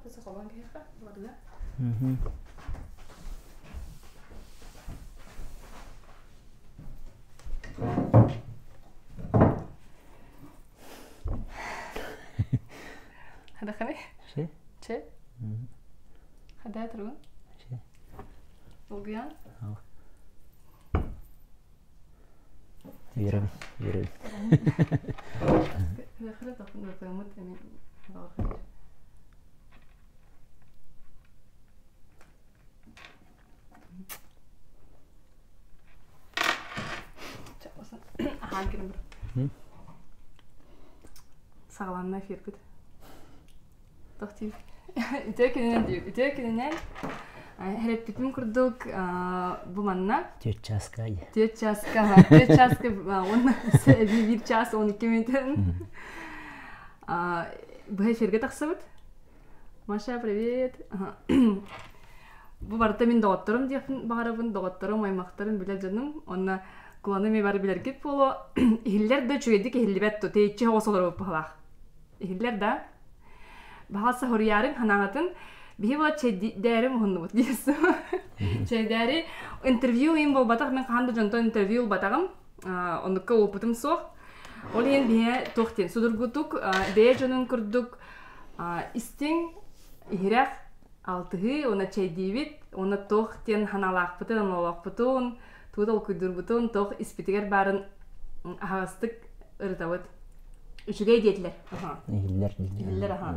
Pasa kawan kayaknya, luar biasa. Ada kan ya? C. Ada terus. Ogian. Yürü. Dahil ako nagpamot kami. Hangi numara? Sağlamına firkut. Tohtiv. İtökününden hep bütün kurduk bu manna. 4 çaska. 4 çaska. 4 çaska. Bir ças 12 minuten. Bu her firkut aksabıt. Маша, привет. Bu barda min doktorum diyen bağırabın doktorum aymaqtarım bile canım. Ona kullanımı var bilir ki polo. İhiller de çüyedik ihillibet to teyçi havasalar olup pahalak. İhiller de bahasa horiyarın hanağatın bihi bu çeyderim hundu diyorsun. Çeyderi interview bol batak men kandı jonton interview batağım. Ondukka oputum soğuk. Oleyin bihe tohtin sudurgutuk deye jonun kurduk istin ihiraq altığı ona çeydivit ona tohtin hanalaq pıtın analaq pıtın tuğdal kuydur butun toh ispitiger barın ağastık ırtavut. Üçüge diyetler. İhiller aha.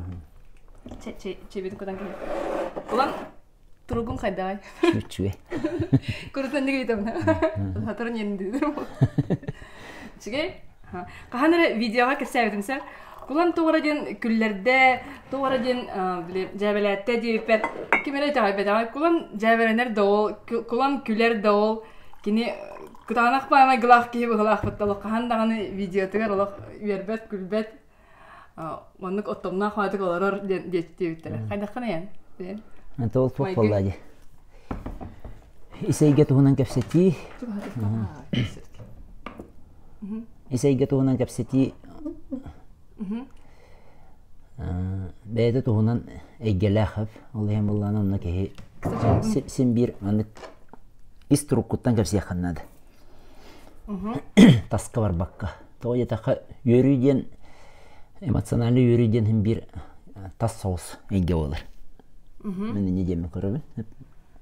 Çeybedin kodan gibi. Ulan turugun kayday. Üçüge. Kurutan ne giydim. Hatırın yendidir bu. Üçüge. Kahanları videoya kesemedim sen. Kulan tuğracın küllerde, tuğracın cebelette deyip kimere takip eder. Kulan cebelenler doğul, kulan küller doğul. Kini kutanak bana gılaq gibi gılaq battalı. Kahan dağını video tıgar olaq üyerbet, külbet. Onluk otomna xatık olarır deyiptiler. Kaydaqana yan? Anta ol çok vallahi. İseyge tuğunan kapseti. İseyge tuğunan kapseti. Beyde tuğunan eggelaxıp. Allah'ım Allah'ın onunla kehi. Sen bir anlık İstrukuttan kapsiye xannadı. Taska var bakka. Toğuya taqa yürüyden emosyonalli yürüyden hem bir tas soğuz egge olur. Ben ne diyeyim körübün.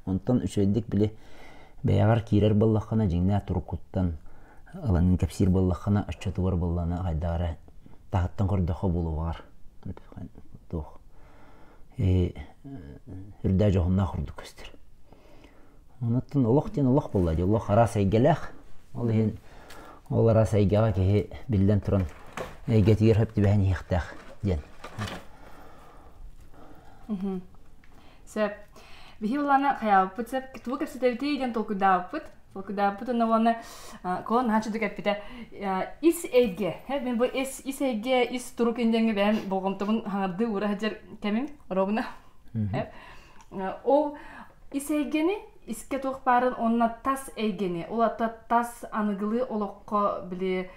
Ondan üçeydik bile beyagar kirer ballaqana jingna turukuttan alanın kapsir ballaqana açatı var ballana haydara tahattan kordaqa bulu var. Toğ. Hürda johunna kurduk üstür. Ondan Allah bolladı. Allah arasa eggelax. Allah'ın Allah arasa eggelax ki bilden turan eggetir hep tibahni yıxtaq diyen. Sep. Bihi olana kayapıt sep. Tuğu kapsitevti diyen tolkudapıt. Tolkudapıt ona olana kon haçıdık epite. Is egge. Hep ben bu is egge is turuk indenge ben boğumtumun hangardı uğra hacer kemim. Robuna. Hep. O is eggeni İske toqparın onna tas eygeni, ola tas anıgılı oloqqa bile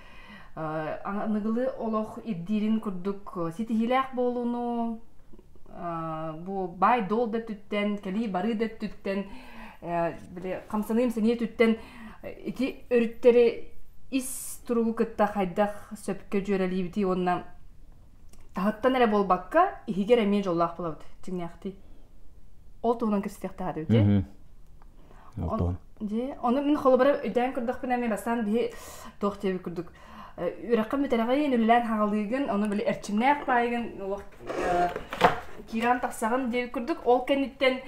anıgılı oloq iddirin kurduk. Siti hilaq bolunu, bu bay dol da tütten, kali barı da tütten, bile kamsanayım seniye tütten, iki örütleri is turugu kıtta haydaq söpke jöreli biti onna tahattan ere bol bakka, ihiger emin jollaq bolabdı, çıgnaqti. Ol tuğunan kıstiyaq tahadı öte. Onu min xolobara öden kurduk binami basan bir toxtebi kurduk. Üraqam müteleği nüllen hağılıygen onu böyle erçimnaq baygen kiran taqsağın debi kurduk. Ol kenitten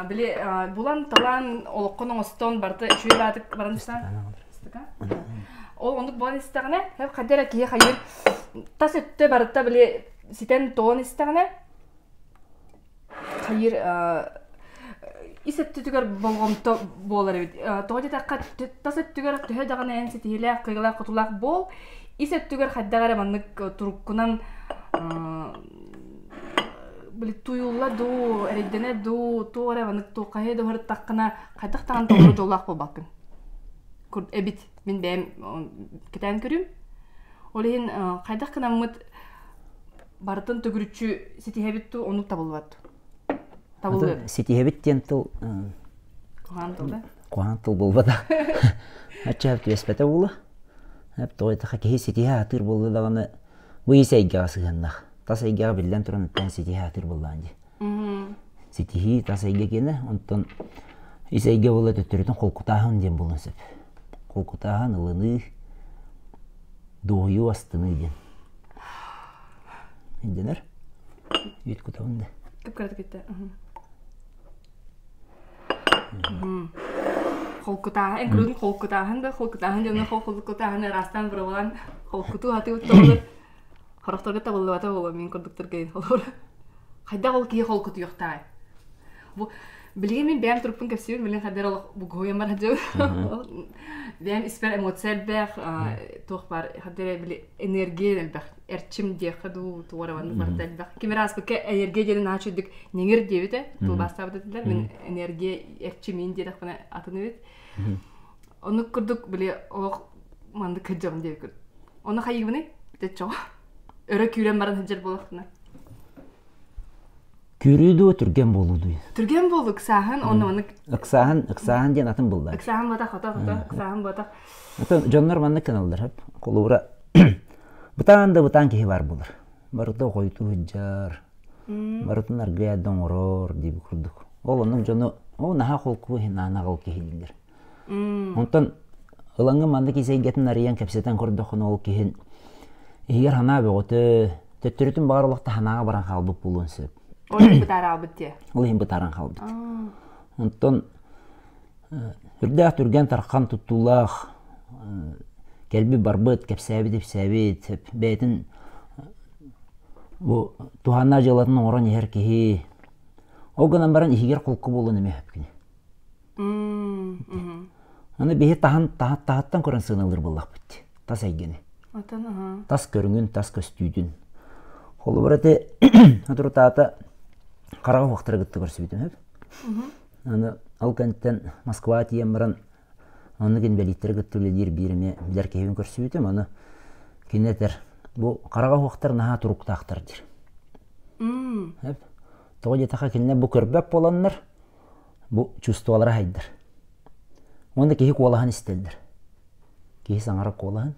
böyle bulan talan oloqqon oğuston barda şöyle batık barandıştan. Ol onduk bulan istağına hep kadera kiye hayır tas ötte barda böyle siten toğun istağına hayır İsettüger bolğomto bolar evet. Toğda taqqa tasettüger töhe dağına ensetiyle qıgıla qutulaq bol. İsettüger haddagara manlık turukkunan böyle tuyulla do eredene do toğra manlık toqahe do hır taqqına qaydaq tağın toğru dolaq bol bakın. Kurd ebit min beğen keten körüm. Olehin qaydaq qınamıt barıtın tügürüçü siti hebittu onu tabılvattu. Табылыр. Сетихебит тентыл Кухан тылда. куантыл болбада. Ачап кеспете була. Хеп тойта хакеһи сетиһа атыр булды даганы бу исәйгә сыгыннах. Тасайга билдән турын тан сетиһа атыр булган ди. Сетиһи тасайга гене онтон исәйгә була төттөрүтен колкутаһын дем булынсып. Колкутаһын ылыны дою астыны ден. Инденер? Ит кутавында. Кеп керет кетти. Холкутаһын, эңгүрүн холкутаһын да холкутаһын жана холкутаһын растан бир болгон холкуту хаты утты. Характарга табылды бата боло мен көрдүктөргө холор. Кайда ол ки холкуту юктай. Бу билген мен бәм турпун кепсибин билген хадер бу гоям бар жөө. Бәм испер эмоцияль бәх тох бар хадер били энергия бәх эрчим де хаду туарабан бартал бәх. Кимерас бу энергия ден ачыдык неңер дебите. Тул бастабыды дилер мен энергия эрчим инде дакына атыны бит. Оны көрдүк били о манды кыжам деп көрдүк. Оны хайгыны дечо. Өрө күрен барын хыжыр болуктуна. Күрүдү түрген болуду. Түрген болду ксахан, оны Ыксахан ден атын булды. Ксахан бата хата, ксахан бата. Ата жоннор манны каналдар хеп. Колура бутан ки бар булар. Барыта койту жар. Барытынар гыядан орор дип курдук. Ол онун жону, о наха колку хинана кол кихилдер. Онтон ылаңы манды кисейгетин арыян кепсетен көрдөхөн ол кихин. Егер хана бөгөтө төттүрүтүн барлыкта ханага баран калбып булунсып. Ол бутара албытте. Ол бутаран калбыт. Онтон үрдә түргән таркан туттулах келби барбыт кепсәби дип сәбит бетин бу туханна җылатын орын һәр киһи. Огынан баран игер кулку булуны мәһәп кини. Аны бихи тахаттан көрөн сыналыр буллак бит. Тасайгени. Тас көрүнгүн, тас көстүйдүн. Холу барате атуртата карага вактыр гытты көрсөбүтүм хеп. Аны алканттан Москва тием баран аны ген белиттер гыттылыр бириме билер кебин көрсөбүтүм. Аны кинетер бу карага вактыр наха туруктактыр дир. Хеп. Тоге така кинне бу көрбөп болоннор. Бу чувстволары хайдыр. Онда кихи колахан истелдер. Кихи саңара колахан.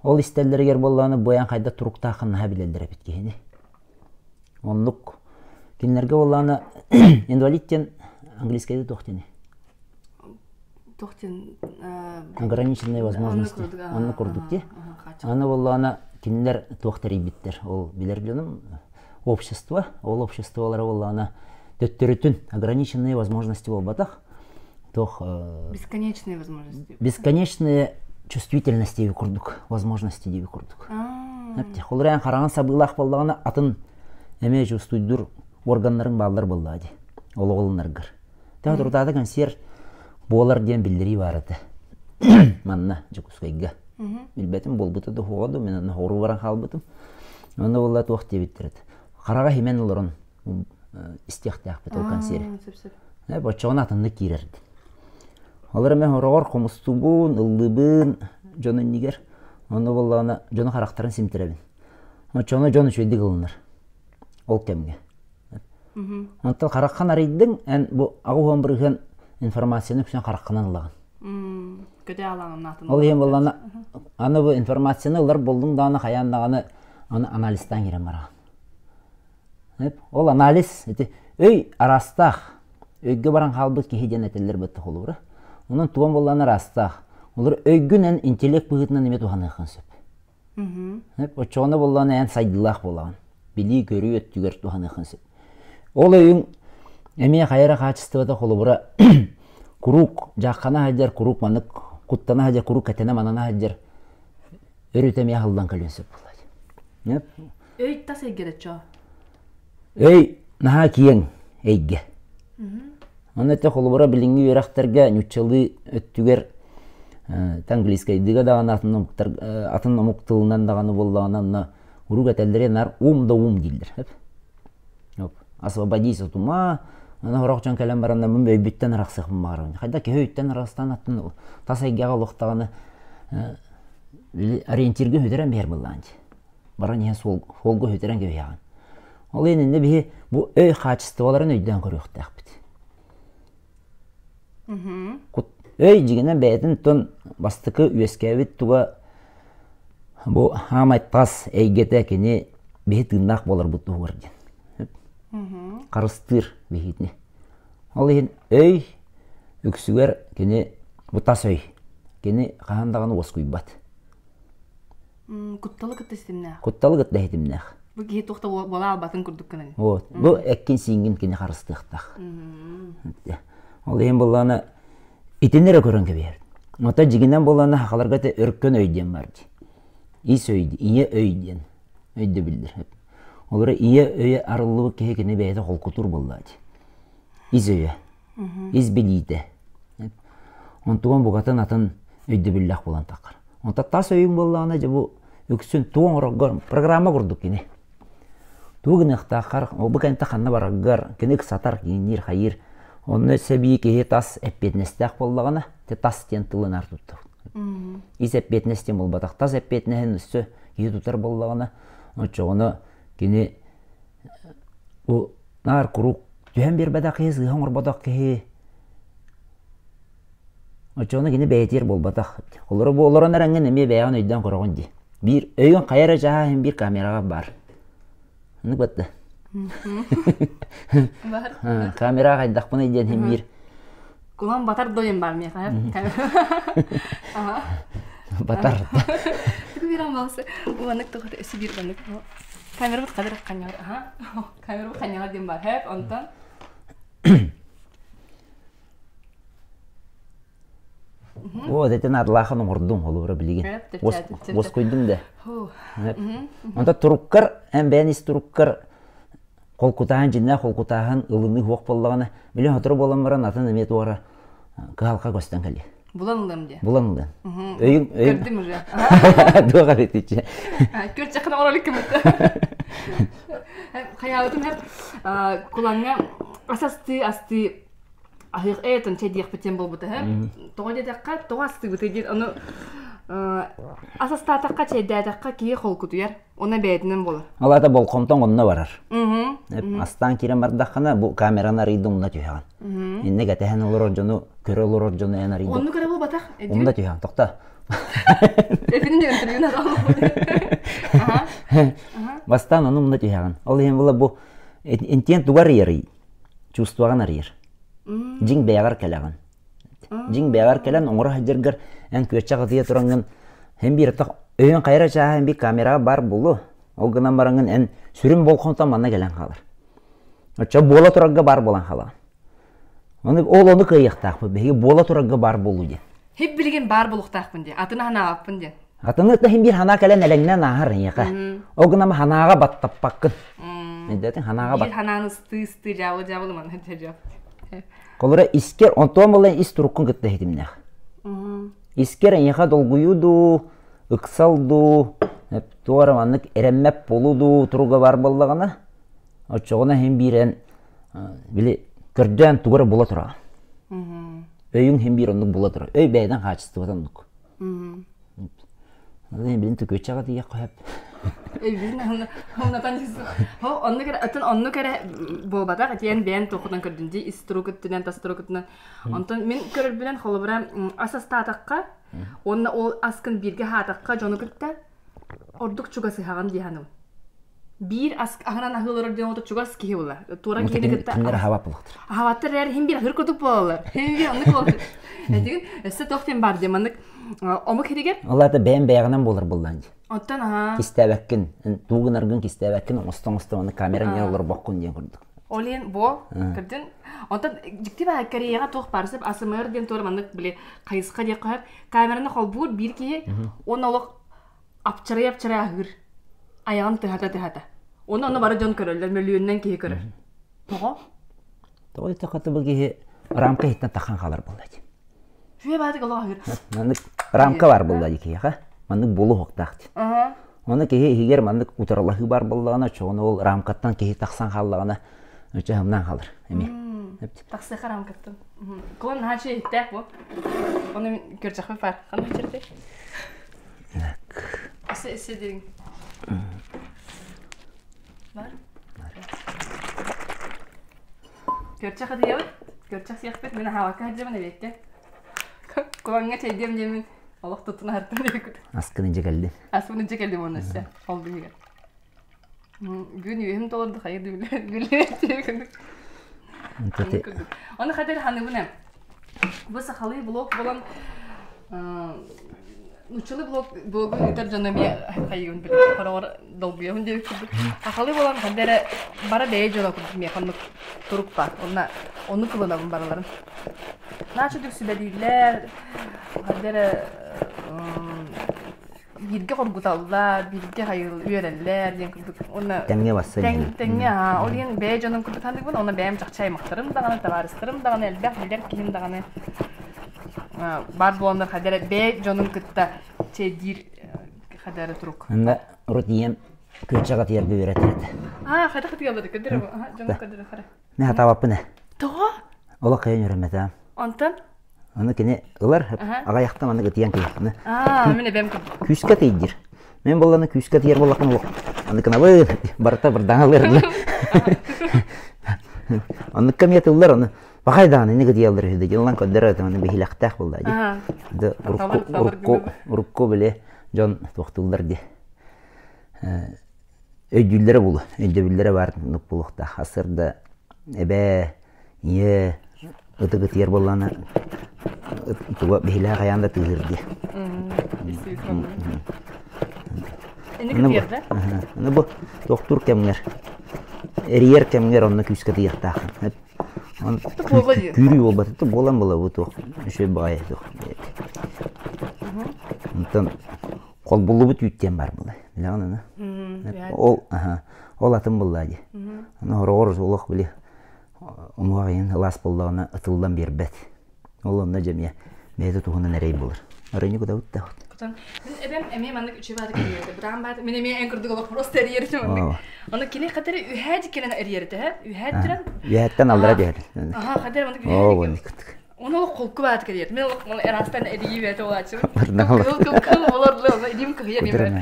Ол истеллергер болланы боян кайда туруктакын наха билелдер бит кихини. Онлук кинлерге болланы инвалидтен английскийде тохтени. Ограниченные возможности. Аны курдук ти. Аны болланы кинлер тохтери биттер. Ол билер билем общество, ол обществолары болланы төттөрүтүн ограниченные возможности болбатак. Тох бесконечные возможности. Бесконечные чувствительности дип курдук, возможности дип курдук. Хепти холран караган сабылах боллагына атын эме чувствуйдур органнарын балдар болду. Ол оголнаргыр. Тәдурдады консер болар ден билдири барды. Манна жукускайга. Билбетим болбута да ходу мен аны хору баран халбытым. Аны болла тоқти биттерет. Карага химен олорун истехтах бит ол консер. Бочона атынды кирерди. Алар мен хорор комустугун, ылдыбын, жонун нигер. Аны болланы жону характарын симтиребин. Очону жону чөйдүк ылыныр. Ол кемге. Антал караккан арыйдың, бу агуон бирген информацияны күчөн каракканан алаган. Көдө алаган атын. Ол эм болланы аны бу информацияны алар болдуң даны каяндаганы аны анализтан кирен барган. Ол анализ өй арастах өйгө баран халбыт кихиден этелер бетти холура. Онун туган болланы растах. Олар өйгүнен интеллект быгытынан эме туганы кынсып. Очону болланы эн сайдылах болган. Били көрүү өттүгөр туганы кынсып. Ол өйүң эме кайра качествода холура курук жаккана хаҗар курук манык куттана хаҗар курук кетене манана хаҗар өрүтеме ялдан калынсып булат. Өй тасай керечо. Өй наха киен эйге. Онете холура билинги өрактарга нуччылы өттүгөр английскийдиге дагы атын номуктылынан дагы боллаганан урук этелдере нар да дилдер. Освободись от ума, ана хорокчон келем баранда мен бөйбүттен раксыкмын барын. Кайда көйттен растан атын тасайга луктаганы ориентирге хөдөрөн бер булганчы. Баран я солго хөдөрөн көйгөн. Ол енінде бі бұл өй қачыстываларын өйден көріқтақ біді. Өй жігінен бәйтін тұн бастықы үйескәвіт тұға бұл хамайтқас әйгеті кені бі тыңнақ болар бұтты ғырден. Қарыстыр бейітіне. Ол ең өй үксігер кені бұтас өй. Кені қағандағаны осқұй бат. Құтталы күтті істемнәқ? Құтталы күтті әйтімнәқ. Бұл кейі тоқта бола албатын күрдік кінін? Бұл әккен сейінген кені қарыстықтақ. Ол ең болғаны итенері көрінгі берді. Ота жігінен болғаны хақаларға да өрккен өйден барды. Ис өйді, ие өйден. Өйді білдір. Олары ие өйе арылығы кеге кені бәйді қолқытыр болады. Ис өйе. Ис білейді. Онтуған бұғатын атын өйді білдіқ болан тақыр. Онта тас өйін болғаны бұл өксін туған ұрағығар программа құрдық кені. Туғын ұқтақар, бұл кәнті қанна барағығар, кені сатар кейінер қайыр. Оны сәбейі кеге тас әппетінестіқ болғаны, тас тен тылын артыпты. Ис әппетінестен бол батақ, тас әппетінен үсті кеге тұтар болғаны. Оны кені нар құруқ түйен бер бәдақ кез, ғаңыр бадақ кеге. Оны кені бәйтер бол батақ. Оларын әрәңген әме бәйған өйден құрағын де. Bir öğün kayara jaha bir kamera var. Ne battı? Var. Kamera kaydak bunu diyen hem bir. Kulağım batar doyum var mı ya? Aha. Batar. Tıkı bir an bağısı. Bu anık tıkı ösü bir anık. Kamera bu kadar kanyar. Aha. Kamera bu kanyar diyen var hep ondan. О, дәтен адлахын ордым олура билеген. Бос койдым да. Онда туруккар, бәнис туруккар қолкутаһын жинна қолкутаһын ылыны хуак боллаганы. Билен хатыр болам баран атын эмет вара. Галка көстән кали. Буланлым ди. Буланлым. Өйүң Көрдүм уже. Дуга ретиче. Көр чакын оралык кем. Хаялытым хеп кулаңга асты Ahir eten çediğ biten bol buta hem. Toğda dakika toğastı buta diye onu asas tatakka çediğ dakika ki hol kutuyar. Ona beydinden bolar. Alada bol komtan onunla varar. Astan kiren bardakana bu kamerana ridumna tühan. İnne gatehen olur orjunu, köre olur orjunu en ridum. Onu köre bol batak. Onda tühan tokta. Efendim interview'na almadı. Aha. Bastan onunla tühan. Allah'ım valla bu intient duvar yeri. Чувствоган арыр. Жин бәягар кәләгән. Жин бәягар кәлән оңра хаҗыргар эн көчәгә дия торган һәм бир так өйен кайра ча һәм бир камера бар булу. Ол гынан барган эн сүрем болгонта манна кәлән халар. Ача бола торган бар булган хала. Аны оны кыяктак беге бола торган бар булу ди. Хеп билген бар булуктакпын ди. Атына хана аппын ди. Атына да һәм бир хана кәлән әлеңнән ахыр яка. Ол гынан ханага баттаппаккын. Медәтен ханага бат. Бир хананы сты жабылы ман хәҗәп. Колора искер онтон болен ис туруккун кытты хитимне. Искер яха долгуюду, ыксалду, туара маннык эреммеп болуду туруга бар боллагана. Очогона хем бирен биле көрдөн тугара бола тура. Өйүң хем бир ондук бола тура. Өй бәйден качысты батандык. Мен билин төкөчага дия коеп. Bizin ondan onu kere atın onu kere bu batak diyen ben tokudan gördüğünde istrokuttunan tastrokuttunan ondan men körür bilen holubram asas tatakka onu o askın birge hatakka jonu kırtta orduk çugası hagan dihanım bir ask ahran ahılır diyen o çugas ki ola tora kene kırtta kimler hava pulaktır havattır her hem bir hır kutup bolar hem bir onu bolar dedim ese tokten bar demandık Omu kiriger? Allah da ben beyagından bolar bollandı. Ottan ha. Kistebekkin, tuğun argın kistebekkin, ostan onu kamera ne olur bakkun diye kurduk. Olien bo, kırdın. Ondan ciddi bir kariyera toh parsıp asımır diyen doğru mandık bile kayıska diye koyup kameranı kolbur bir ki onu olak apçaraya ahır. Ayağını tehata. Onu bara jon körürler, milyondan ki körür. Toğa? Toğa ite katı bu ki ramka hitten takan kalır bolladı. Şuraya batık Allah ahır. Mandık ramka var bolladı ki ya. Mandık bolu hoqtaktı. Onu ki higer mandık utaralahı var bollağına çoğunu ol ramkattan ki taksan kallağına öçehimden kalır. Taksaka ramkattan. Kulağın her şey hittek bu. Onu görecek mi var? Kanı içeride? Ese derin. Var? Var. Görçek hadi yavut. Görçek siyahpet beni havaka hacı bana bekle. Kulağına çeydiyem yemin. Allah tutuna hartın diye kudu. Askınınca geldi. Aslında önce geldim onun işte. Oldu gibi. Gün yüğüm dolardı hayır gülüyor. Kötü. Onu kadar hani bu ne? Bu sahalı blok olan uçulu blok yeter canım ya hayır bir para dolmuyor önce kudu. Sahalı olan kadar bara değil jola kudu ya kanlık turuk var. Onu kullanalım baralarım. Nasıl dük sübediler kadar birge korkutallar, birge hayır üyereller diyen kurduk. Ona Tenge bassa. tenge ha. O diyen bey canım kurduk tanıdık bunu. Ona beyim çakçay maktarım dağını tavarыстırım dağını elbek bilir kimin dağını. Бар боландар kadar bey canım kıtta çedir kadar turuk. Anda urut diyem köçağa tiyerbe öğretirdi. Ha, kadar kadar geldi kadar bu. Ha, canım kadar kadar. Ne hata yapı ne? Toğa? Ola kayın yürümedi. Antan? Onu kene ılar aga yaktan onu gıtiyan kıyıqını. Mene beyim kurduk. Küska teydir. Men bolаны küska tiyer bolakın olaq. Andı kına bu barata bir dağılır. Andı kamiyatı ular onu. Bakay dağını ne gıtiyalar hüdü. Yılan kodları onu bir hilaqtaq boldı. Urukko bile can toxtullar di. Ödüllere bulu. Ödüllere var nuk buluqta. Hasırda ebe ye ıtı gıtiyar bolаны tuğa bihila qayanda tığırdı. Ne gıtiyardı? Ana bu doktor kemler. Eriyer kemler onu küska tiyaqtaq. Gürü ol batı bolan bola bu toq. Şey bay toq. Ondan kol bulu bit yütten var bula. Bilan ana. Ol atın bulladı. Ana horor oluq bile. Umuğayın las bullağına atıldan bir bet. Olanda cemiye. Meyde tuğuna nereye bulur. Arayını kuda utta. Ben emeğim anlık üçü vardı geliyordu. Bırakın ben benim emeğim en kırdık olarak prost eriyerdi mi? Onu kine kadar ühecik kine eriyerdi ha? Ühecik diren. Ühecikten aldıra geldi. Aha kadar anlık ühecik. Onu kolku vardı geliyordu. Ben onu erastan eriyi verdi o açım. Kıl olurdu. Onu edim kıyı edim.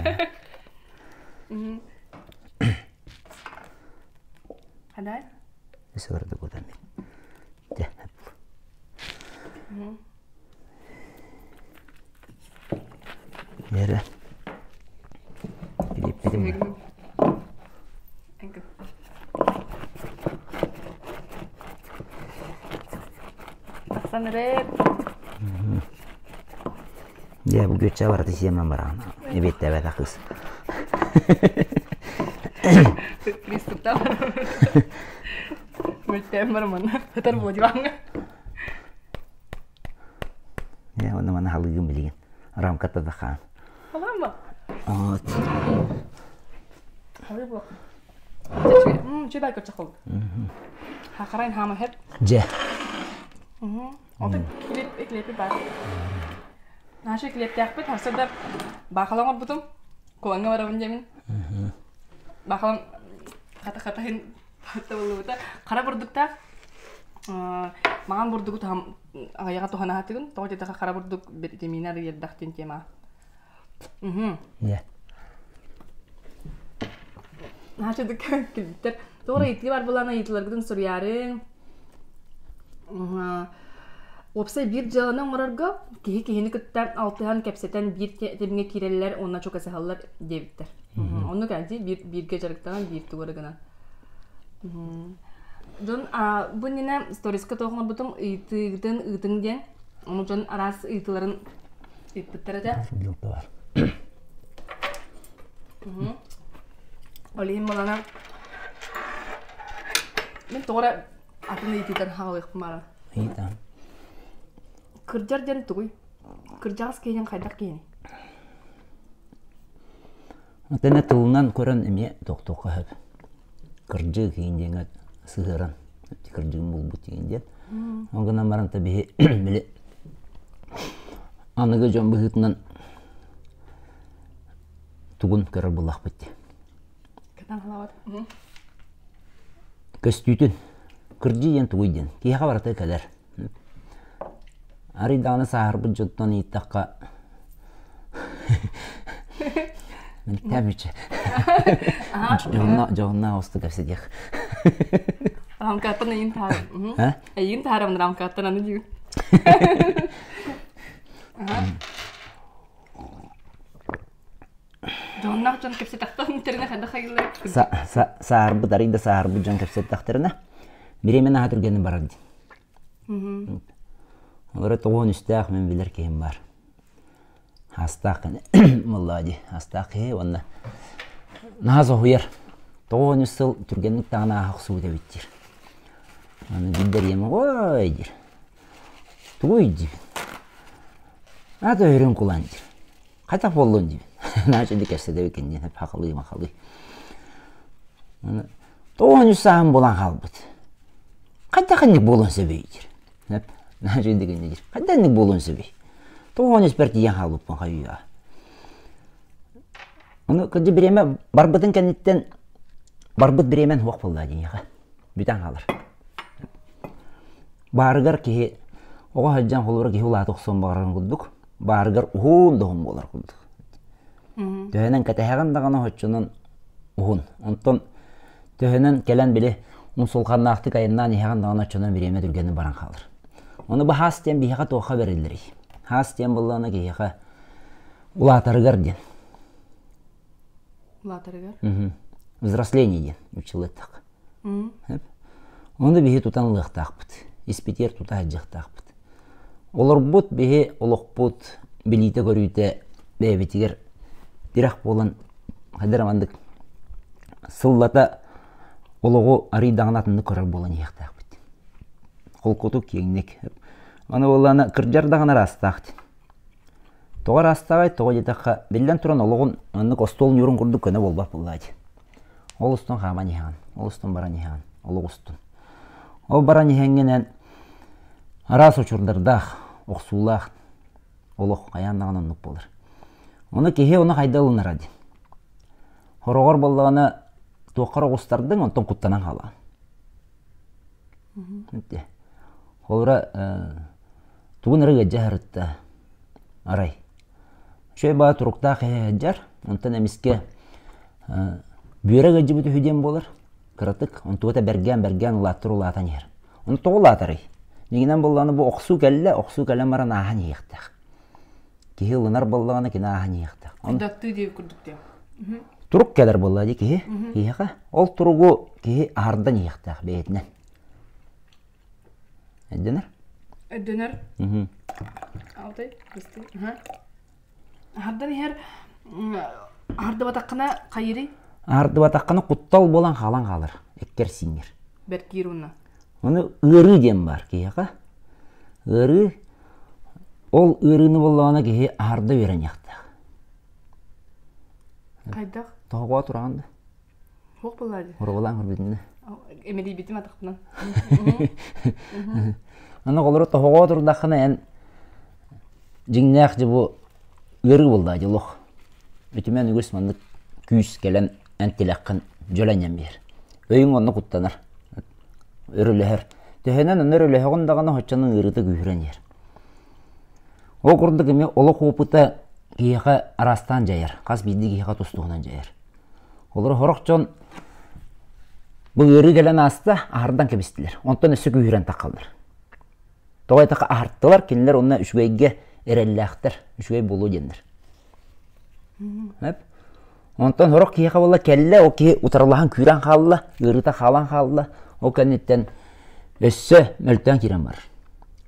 Hadi. Ne sordu bu da mi? De. Yere. Gidip dedim mi? Engel. Baksan nereye? Ya bu göçe vardı siyemem var ana. Evet de veda kız. Kristupta. Müttem var mı? Hatar bu divan. Ya onu bana halıyım bilgin. Ram katta da kan. Halam mı? Evet. Halı bu. Coba kocak oldu. Hakarain hama hep. Ce. O da klipi var. Nasıl klip yapıp hasırda bakalım butum. Kulağına var abincemin. Bakalım kata-katahin hatta bulu da kara burdukta makan burduk tam ayağa tuhana hatırın. Tahu jadi kara burduk beteminer yerdak tincema. Ya. Nasıl dikkat klipler. Doğru itli var bulana itlerden soruyorum. Opsa bir canına vararga kihini kıttan altıhan kapseten bir tebine kireller ona çok asahallar devitler. Onu geldi bir gecelikten bir tuvara gana. Don bu nene stories katoğuna butum ıtın diyen. Onu can aras ıtıların ıttıtları da. Yok da var. Olihim olana. Ben doğru atını ıtıdan havalı kumara. İyi tamam. Kerja dan tuh, kerja sekian kaidak gini. Tena tuğunan koran emi doktoka hep. Kerja kiyince sığıran. Kerja bulbut kiyince. Ondan amaran tabi bile. Anıga can bıhıtından tuğun kırar bulak bitti. Ketan halawat. Köstütün. Kerja yang tuğuydun. Kiha kabarata kadar. Ari dağını sahar bu cüttan itakka. Ben tabii ki. Johunna hostu kapsidik. Рамкаттан эйин таарам. Ha? Эйин таарам рамкаттан аны дию. Жоннак жон кепсе тактан терне хада хайгылар. Саарбы дарында саарбы жан кепсет тахтырына. Биремен хатыргені бар ди. Олар тоғын үстәк мен билер кейім бар. Астақ моллади, астақ онна. Наза хуяр. Тоғын үстіл түргенлік тағына ақ суыда биттер. Аны биддер емі ғой дир. Тугуй дир. Ата өрін құлан дир. Қайтақ болуын дир. Начинди кепседе бекенден hep хақылы мақылы. Тоғын үстіғын болан қалбыд. Қайтақынник болуын сөбейдір. Hep начинди кенден дир. Қайтақынник болуын сөбей. Тоғын үстіғын тиген қалбыдпын қайуға. Оны күнде біреме барбыдың кәнеттен барбыд біремен уақ болды дейіға. Бүтен қалыр. Барыгар кеге оға хаджан қолуыра кеге ұлаты ұқсан бағарын құлдық. Барыгар ұғын болар құлдық. Төхенен кәтәхәғын дағаны хотчының ұғын. Онтон төхенен кәлән біле ұнсулқанна ақты кайыннан ехәғын дағаны хотчының біреме дүргені баран қалыр. Оны бұл хастен бейхеға тоқа берілдірі. Хастен болғаны кеге ұлатарығар ден. Ұлатарығар? Взросление ден, училеттақ. Оны бейхе тұтан ұлықтақ бұд. Испетер тута хаджақтақ бұд. Олар бұд бейхе ұлық бұд білейті көрүйті бәйбетігер бирақ болын қадырамандық сыллата олығы аридағынатынды көрір болын еқтақ бұд. Қол көту кеңнек. Оны оланы кірджардағына растақ ден. Тоға растағай, тоға детаққа білден тұран олығын онық остолын юрын құрды көне болбақ болады. Ол ұстын қаман еған, ол ұстын баран еған, олық ұстын. Ол баран ехенгенен арас ұчырдырдақ, оқсулақ, олық қаяндағын ұнық болыр. Оны кеге оны қайдалыныр әді. Хорағар болдағына тоққар оғыстардың онтын құттанан қала. Олыра туғын ұрығы жәхірітті арай. Шөй баа тұрықта қия әджар, онтын әміске бүйірі ғаджы бұты хүден болыр. Кыратык, он туғыта берген ұлаттыр ұлатан ер. Оны тоғы ұлатырый. Негінен болғаны бұл оқсу кәлі маран ағын еқтіқ. Кеге ұлынар болғаны кені ағын еқтіқ. Күрдікті деп күрдікте. Тұрық кәлір болғады кеге. Ол тұрығы кеге ағырдан еқтіқ бәйетінен. Әдденер? Әдденер? Алтай, күсті. Ағырдан ер арды батаққына қайыры? Арды батаққаны құттал болан қалан қалыр. Әккер сиңер. Бәркер оны? Оны ұры дем бар кеға. Ұры, ол ұрыны болағына кеге арды өрен яқтақ. Қайдақ? Тоғыға тұрағанды. Хоқ болады? Ұрғылан ұрбетінде. Әмелей бетім атақпынан. Оны қолыры тоғыға тұрдаққына ән жіңнәқ жібі ұры болды ажылық. Өтімен үгіс мандық күйіс кәлін әнтеләққын жөләнен бер. Өйін оны құттаныр. Үрілігір. Төхенен ұныр үлігіғындағаны хотчаның ұрыды күйірен ер. О құрды кеме олы қопыта кейіға арастан жайыр. Қаз бейді кейіға тұстығынан жайыр. Олары хорақ жон бұл ұры кәлін асты ағырдан кебістілер. Онтан өсі күйірен таққалдыр. Тоғай таққа ағырттылар, кенілер онына үшгейге әрәлләқтір, үшгей болу дендір. Онтан хорақ кейіға бола кәлі, о кей ұтарылаған күйрен қалылы, ұрыта қалан қалылы. О кәнеттен өссі мөлттен керен бар.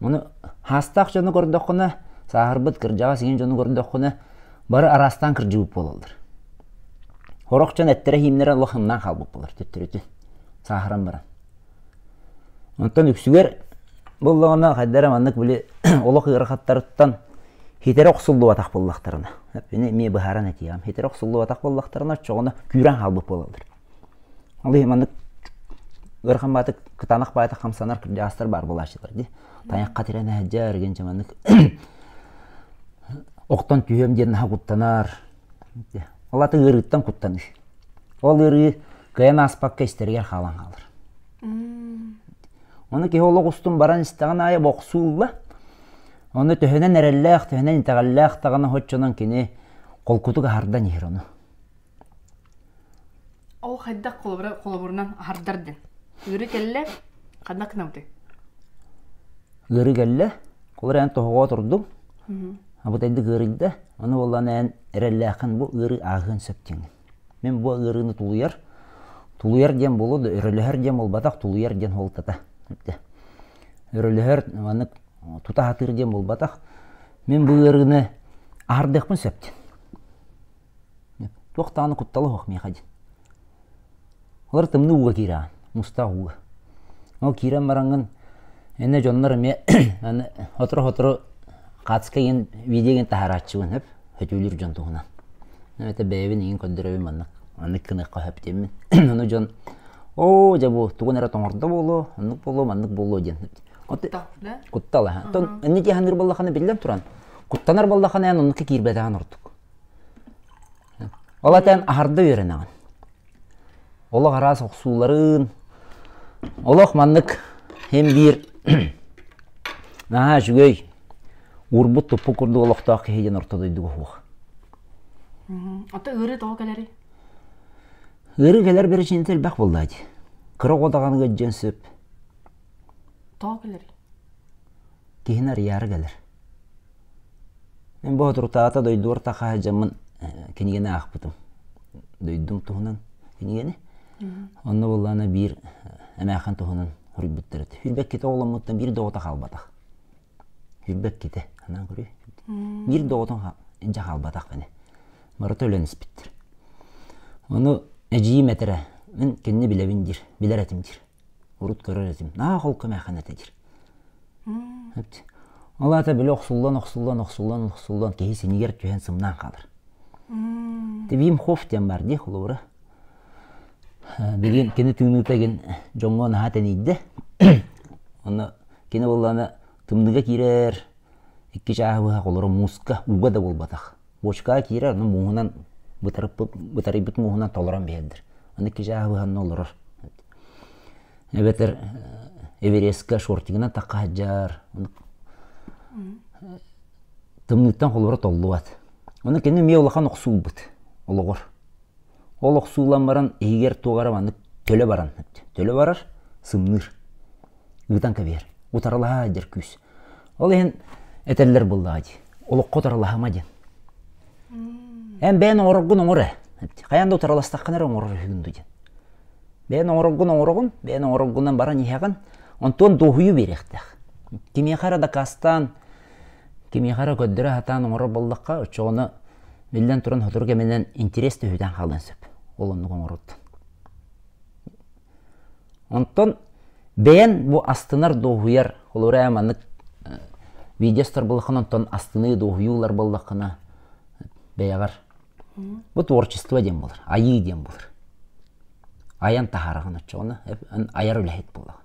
Оны хастақ жоны көрдіққыны, сағырбыт кіржаға сеген жоны көрдіққыны бары арастан кіржігіп болалдыр. Хорақ жон әттірі хеймнері лұқымнан қалбып болар, төттірі сағыран баран. Онтан үксігер болуғына қайдары маңдық біле олық ғырқаттарыттан хетері оқсылды батақ болуқтарына. Ме бұхаран әтейгім. Хетері оқсылды батақ болуқтарына çoğunu күйрен қалбып болалдыр. Олы маңдық Өрхан баты кытанақ байты қамсанар жастар бар болашылар де. Таяққа терен әджа өрген жамандық. Оқтан түйем дерін құттанар. Олаты ғырғыттан құттаныр. Ол ғырғы көйен аспаққа істергер қалан қалыр. Оны ке олы құстың баран істіған айы боқсуылы. Оны төхенен әрелләқ, төхенен интағалләқ тағаны хотчынан кені қол күтігі хардан ер оны. Ол қайдақ қолыбырынан ардардың? Үрі келле, қандақ кінамды? Гыры келле, колар ән тоғыға тұрдым. Абытайды гырыйды, оны олан ән әрәлләқін бұл гыры ағын сөптеңін. Мен бұл гырыны тулуяр дем болуды, өрілігер дем болбатақ, тулуяр дем олтата. Өрілігер тута хатыр дем болбатақ, мен бұл гырыны ағырдықпын сөптен. Тоқтағаны құтталы хоқмей қаден. Олар тымны уға кераған, мұста уға. Ол керен бараңын, әне жонлар әме отыры қатысқайын видеген тахаратшығын өп, өтеулер жон тұғынан. Әмәті бәйбін ең көддірәуім анық кыныққа өптемін. Оны жон, о, жабу, тұғын әрі тоңырды болу, анық болу ден. Құтталы. Әне тегенір болдақаны білден тұран. Құттанар болдақаны ән оныққа кербәдіған ұрдық. Ола тән ағарды өрен ағын. Олық арас оқсуларын, олық маннық hem bir жүгей урбут тупу курду олықтақ кейден ортадойды ғуық. Ата өрі тоғы кәлері? Өрі кәлер бері жентел бәқ болдайды. Қырық одағаны көджен сөп. Тоғы кәлері? Кейін арияр кәлер. Мен бұл тұртағата дойды ортаға жамын кенегені ақ бұтым. Дойдым тұғынан кенегені. Онны болғаны бір әмәқан тұғынан үрбіттірді. Үрбәк кете оғламыттан бір доғыта қалбатақ. Үрбәк кете, анан көрі. Бір доғытын жа қалбатақ бәне. Марыты өлен іспіттір. Оны әжейім әтірі, мен кенне біләбіндір, білер әтімдір. Ұрыт көрер әтім, на қолқы мәқан әтедір. Ола әті білі оқсулан, кейі сенегер түйен сымнан қалыр. Тебейім хоф тен бар де, құлы ұры. Деген кені тыңнытаген жоңғын хатын ейді. Оны кені болғаны тымныға керер, екі жағыға қолыры мұсқа уға да болбатақ. Бошқа керер, оны мұғынан бұтары бұт мұғынан толыран бейдір. Оны екі жағыған олырыр. Әбетір Эверестқа шортығынан таққа жар. Тымныттан қолыры толы бат. Оны кені ме олақан оқсул бұт, олығыр. Ол оқсулан баран егер тоғары маңы төлі баран. Төлі барар, сымныр. Үйтан кәбер. Утаралаға дер күс. Ол ең әтәлілер болды ағады. Ол оққа утаралаға ма ден. Ән бәйін оңырғын оңыры. Қаянда утараластаққанар оңыры хүгінді ден. Бәйін оңырғын, бәйін оңырғынан баран ехаған, онтон доғыю беректіқ. Кемеқара да кастан, кемеқара көддірі хатан оңыры болдыққа, ұчығыны білден тұрын ғытырға менен интересті өйден қалын сөп. Ол оны қоңырыттын. Онтон бәйін бұл астынар доғыяр, олыры әманық видеостар болықын, онтон астыны доғыюлар болықына бәйағар. Бұл творчество дем болыр, айы дем болыр. Аян тахарығын ұтчығыны, аяр өләхет болығын.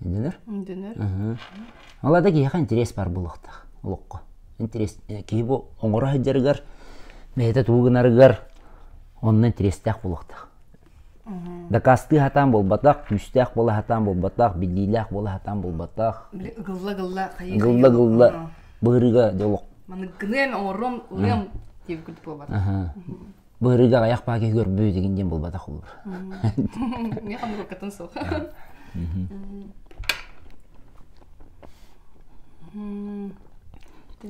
Үнденер? Үнденер. Олада кейіға интерес бар болықтақ, олыққа. Интерес, кейбі оңыры хаджарығар, мәйті туғынарығар, онын интерестәк болықтақ. Дакасты хатан болбатақ, күстәк болы хатан болбатақ, білдейләк болы хатан болбатақ. Гылла-гылла, қайы-қайы. Гылла-гылла, бұғырыға делоқ. Маны гынем, оңырым, ұлем, деп күлді болбатақ. Бұғырыға аяқ бәке көрбөй дегенден болбатақ olur. Не қанды көккетін соқ.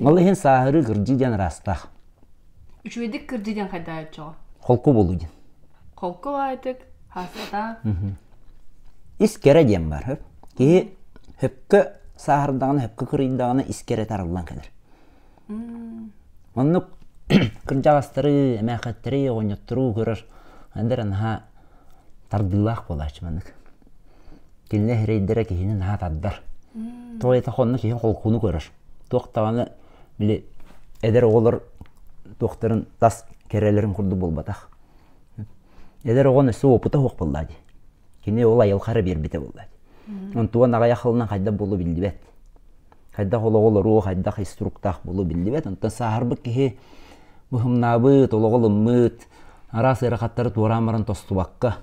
Ол ең сағыры кірдіден растақ. Үшуедік кірдіден қайда айтшыға? Қолқы болуден. Қолқы айтық, хасыда. Искері дем бар. Кейі хөпкі сағырдағыны, хөпкі кірдідағыны искері тарылдан кәдір. Оны кіржағастыры, әмәқеттірі, оңеттіру көрір. Әндір әнға тардылақ болайшы мәнік. Келіне херейдері кейінен ға таддар. Тоғайта қонны кейін қолқуны көрір. Тоқтағаны біле әдер олар тоқтарын тас кәрелерін құрды болбатақ. Әдер оған өсі опыта хоқ болдады. Кене ол айылқары бербеті болдады. Онтуған ағай ақылынан қайда болу білді бәт. Қайда қолы олар оғы қайда инструктақ болу білді бәт. Онтан сағырбы кеге бұхымнабыт, олығылы мұт, арас әріқаттары турамарын тосты баққа.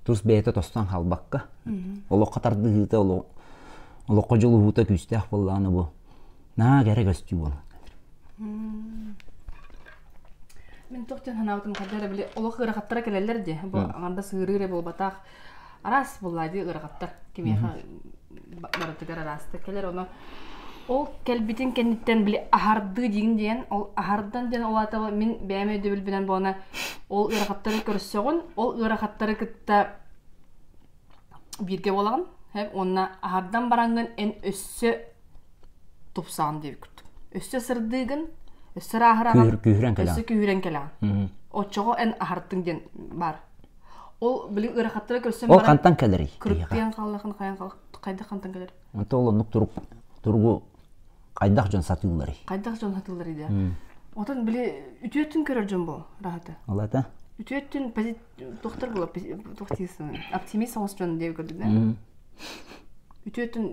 Тұс бәйті тостан қалбаққа. Олы қатарды ғыты, олы қожылы ғыты күстәқ болғаны бұл. На кәрі көсті болу. Мен тоқтен ханаутым қадары біле олық ырақаттара келелер де. Бұл аңанда сығырыре бол батақ. Арас боллайды ырақаттар. Кемеға баратығар арасты келер. Оны ол кәлбетін кәнеттен біле ахарды деген дейін. Ол ахардан дейін ол атабы мен бәйме өді білбінен болына ол ырақаттары көріссеғын. Ол ырақаттары күтті бірге болағын. Онына ахардан бараңын ән өссі тупсағын деп күттім. Өссі сырдығын өссі рағырағын өссі күйірен келағын. Отчоғы ән ахардың ден бар. Ол білі ырақаттары көрсен баран... Ол қантан кәлері? Күріппен қалықын қайда қантан кәлері? Онта ол ұнық тұрғы қайдақ жон сатылары. Қайдақ жон сатылары де. Отан білі үтіеттін көрер жон бұл рағаты? Олата? Үтіеттін тоқтар бұл оптимист оңыс жон деп көрді де? Үтіеттін...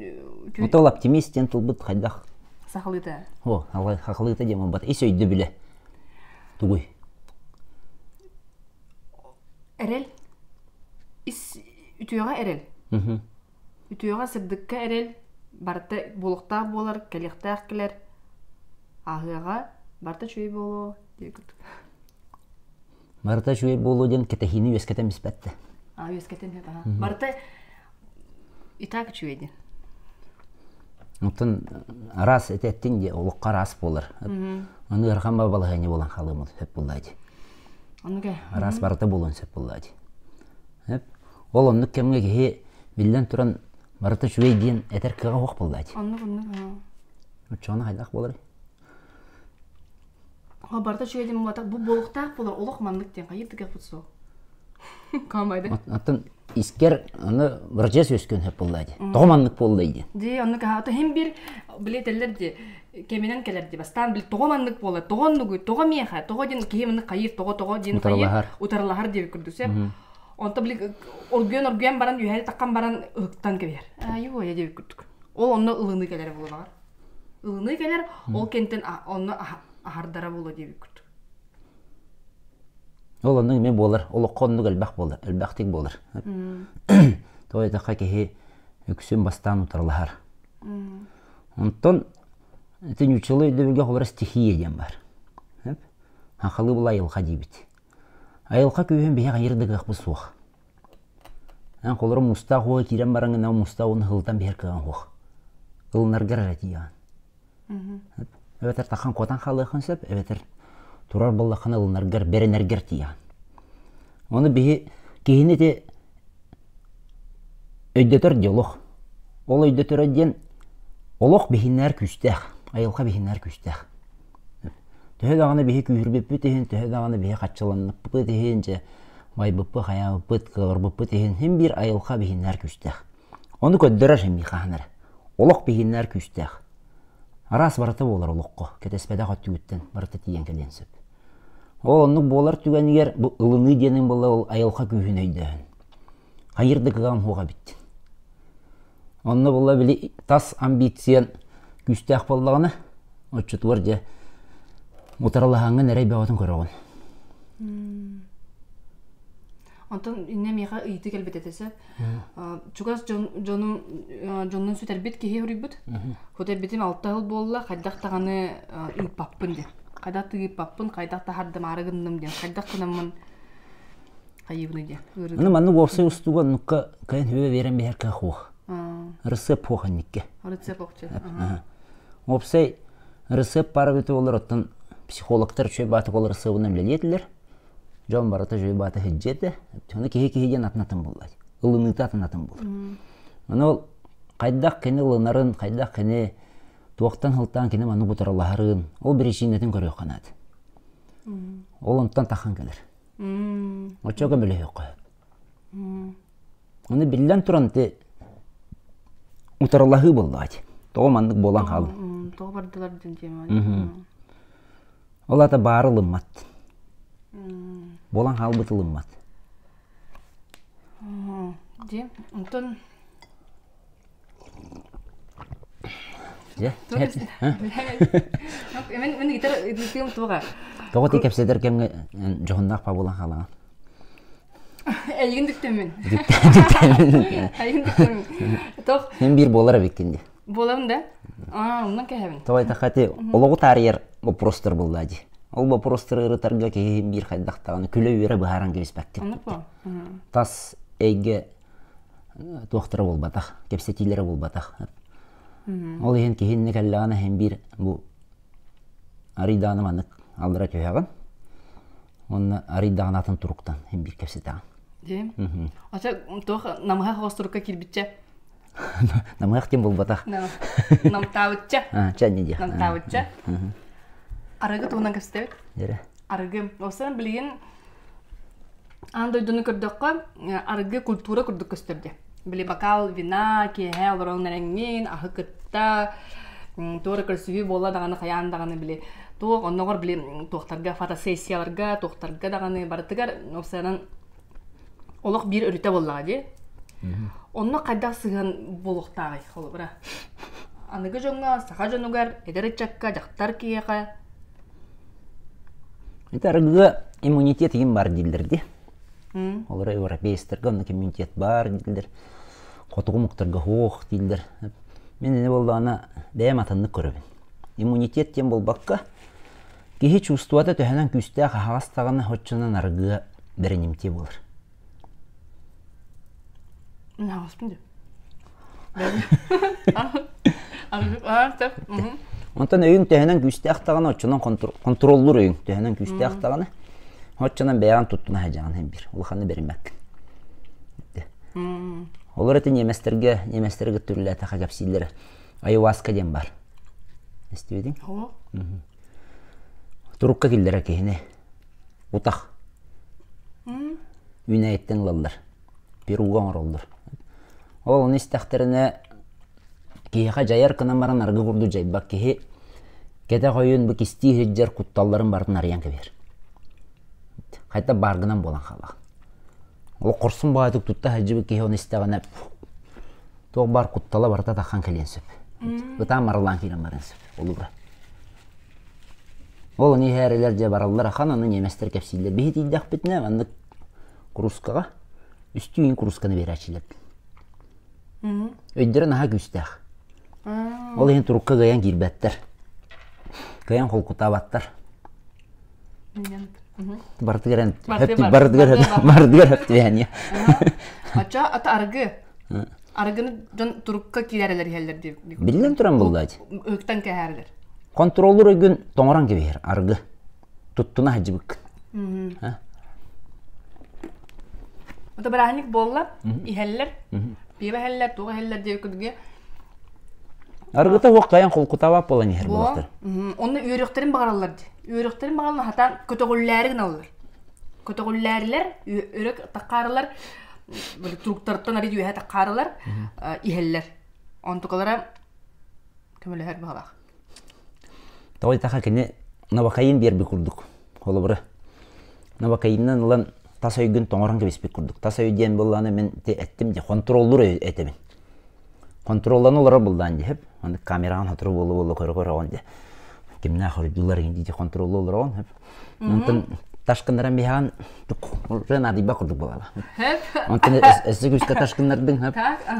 Онта ол оптимистен тұлбыт қайдақ? Сақылыйты? О, сақылыйты демін бат. Ес өйді біле. Тұғый. Әрел? Үтіеға әрел? Үтіеға сырдыққа әрел, барты болықтақ болар, кәлектақ келер. Ағыға барты чөй болу деп күрдік. Барты чөй болу ден кетехіні өскетен біспәтті. Өскетен деп. Барты итақ чөй ден. Онтын рас әтеттің де олыққа рас болыр. Оны ұрған бабалығыне болан қалымыз өп болады. Рас барты болуын сөп болады. Ол онлық кемге кеге білден тұран барты жүвей дейін әтер кіға оқ болады. Үтшоны қайдақ болыр? Барты жүвей дейін бұл болықтақ болар, олық маңдық дейін қайырды кәк бұтсу. Қамайды? Атын искер бір жес өскен өп болады. Тоғы маңдық болды. Де, онлық hem bir bileteller de keminden keler de bastan bil toğamanlık bolar toğanlığı toğa meha toğa den kemini kayır toğa den kayır utarlahar diye kürdüse onta bil organ baran yuhari takkan baran ıhtan keber ayo ya diye kürdük o onunla ılını keler bolar ılını keler o kentten onunla ahardara bolar diye kürdük ол оның мен болар ол қонлық әлбақ болар әлбақтик болар той таққа кеге үксен бастан утарлахар онтон тен учылы өйдебілге қолар стихия ден бар ақылы бұл айылға дейбіт айылға көйен бейе қайырды қақпы суық ән қолары мұста қоға керен бараңын ау мұста оны ғылдан бер кіған қоқ ғылынарғар әрәті яған өбетер таққан қотан қалықын сөп өбетер тұрар болақын ғылынарғар беренергер тиян оны бейе кейіне де өйдетер диалог ол өйдетер өйден олық бейіннәр күстәқ, айылға бейіннәр күстәқ. Төһе дағаны бейі күйірбеппі тейін, төһе дағаны бейі қатшыланыппы тейін, майбыппы, қаябыппы, қығырбыппы тейін, хем бір айылға бейіннәр күстәқ. Оны көддірер жемей қағаныр. Олық бейіннәр күстәқ. Арас барыты болар олыққы, кетеспәді қатты өттен, барыты тейін кәден сөп. Ол онық болар түгенігер, бұл ылыны денің болы ол айылға күйін өйдіғын. Қайырды қыған хоға бітті. Онны бола білі тас амбициян күстәқ болдағаны, отчыт бар же мұтаралағанға нәрей бәуатын көріғын. Онтан инне меға үйті кәлбет етесі. Чугас жонның сөйтер бет кеге өрік бұд. Көтер бетім 6 жыл болла, қайдақ тағаны үйіп паппын де. Қайдақ түйіп паппын, қайдақ тағардым арығындым де. Қайдақ тынамын қайыбыны де. Оны манны орсы ұстуға нүкка кайын өе верен бәр қақуық. Рецепт поғанникке. Рецепт поғчы. Опсай рецепт бары беті олар оттан психологтар чөй баты олар рецептін білі етілер. Жон барыта жөй баты хеджеті. Оны кеге-кегеден атынатын болады. Улыныты атынатын болады. Оны ол қайдақ кені улынарын, қайдақ кені туақтан хылтан кені ману бұтаралағарын. Ол бір ешінетін көрі қанады. Ол онтан таққан келер. Очоға білі өқі. Оны білден тұранты Утарлахы болды. Тоғымандық болан қалы. Тоғы бардылар ден демі. Ол ата бары лыммат. Болан қалы бұты лыммат. Де, ұнтын... Де? Мен гитар үділкем тоға. Тоғы тек әпседер кемге жоғындақ па болан қалаған. Әлген дүктемен. Мен бір болар әбеккенде. Боларым да? Ондан кәйбін. Тоғай тақаты олығы тарияр вопростар болды. Ол вопростары ырытарга кейін бир хайдақтағаны күлі үйері бұхаран кебеспәк Анық деп. па? Тас әйге туақтыры болбатақ, кепсетилері болбатақ. Ол ең кейінні кәллағаны hem bir bu аридағаны манық алдыра көйағын. Оны аридағын атын тұруқтан hem bir кепсетағын. Дем? Ача, тоқ намыға қоғыстырыққа келбітче? Намыға тем болбатақ. Намтауытча? Чәнне де. Намтауытча? Арығы туғынан кәпсетәуік? Дері. Арығы. Осыдан білген андойдыны көрдіққа арығы культура көрдік көстерді. Білі бакал, вина, кеге, оларың нәрәңмен, ағы кытта, тоғыры көрсігі бола дағаны, қаян дағаны білі. Тоқ, онығыр білі тоқтарға, фотосессияларға, тоқтарға дағаны барытығар, осыдан олық бір үріте болаға де. Оны қайдақ сыған болуқтағы, қолы бұра. Анығы жоңға, сақа жонуғар, едері чакка, жақтар кеға. Арығы иммунитет ең бар дейділерді. Олар европейстерге онық иммунитет бар дейділер. Қотығы мұқтарға хоқ дейділер. Мен не болды ана бәйім атынны көрібін. Иммунитет тем болбаққа кейі чувствуаты төхінен күсті қағастағаны хотчынан арғы бірінімте болыр. Ne yapıyorsun? Ondan öğün təhənən güstə axtağını hoçundan kontrollur öğün təhənən güstə axtağını hoçundan bəyan tuttuğuna həcağın hem bir. Uluxanı berilmək. Olur eti nemesтерге türlü ətəxə qəpsilləri. Ayahuasca dem var. İstiyordun? Turukka killərə kehine. Utaq. Üneyetten lallar. Peruga oroldur. Ол нестәхтеріне кейіға жайар кынан баран арғы күрді жайбақ кейі кәді қойын бұл кесті хеджер құтталарын бардың ариян кәбер. Қайта барғынан болан қалақ. Ол құрсын бағайтық тұтта хеджі бұл кейі оны істеғаны тоқ бар құттала барда таққан кәлен сөп. Бұтан марылан кейлен барын сөп. Олы бұра. Ол не әрелер жа баралылар ақан оны неместер кәпсейлер. Бейт иддәқ бітіне анды құрысқаға үсті үйін құрысқаны бері әчілеп. Өйдерін аға күстәқ. Ол ең тұрыққа ғаян келбәттір. Ғаян қолқұтабаттыр. Бардығыр өпті бәне. Ача, ата арғы. Арғыны жон тұрыққа келерелер елдер деп. Білден тұран болды айды. Өктен кәәрілер. Контроллер өйгін тоңыран кебер, арғы. Тұттына хәджі бүк. Ата бірәхінік болла, ихәлілер. Бейбі хәлілер, туға хәлілер деп күдіге. Арғыта оқ қаян қолқұтабап болан ехер болақтыр. Оны үйректерін бағаралар де. Үйректерін бағаралар хатан көтіғүлләрігін алылар. Көтіғүлләрілер, үйрек таққарылар, тұруқтарыттан арид үйәе таққарылар, ихәлілер. Он тұқалара көмілі әр бағалақ. Тауай тақа кені навақайын бербі күрдік. Қолы бұры. Навақайыннан ұлан тас өйгін тоңыран кебеспек күрдік. Тас өйден болғаны мен әттім де контроллur әтемін. Контролланы олара болдан де. Камераған hatırı болу көрі оған де. Кеміне ақыры жылар енді де контроллы олар оған. Онтын ташқындаран бейған рен адиба күрдік болала. Онтын әсі күшті ташқындардың.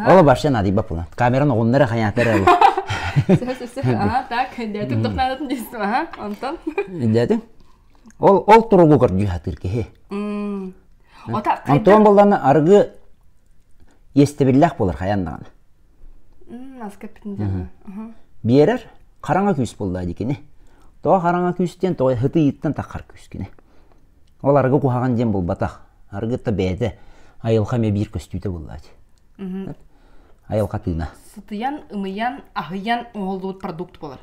Ола баршы адиба болан. Камеран оғынлары қаянаттары әлі. Так, дәтік тоқнадатын дейсің, онтан. Дәтің? Ол тұрғы көрді жатыр ке. Онтуан болданы арғы естебілләқ болар қаяндағаны. Берер қараңа күс болды әдекені. Тоға қараңа күстен тоға хыты еттен таққар күскені. Ол арғы қуғаған дем бол батақ. Арғы та бәді айылға ме бір көстүйті болды әді. Айылға түйіна. Сытыян, ұмыян, ағыян оғылдуыт продукт болар.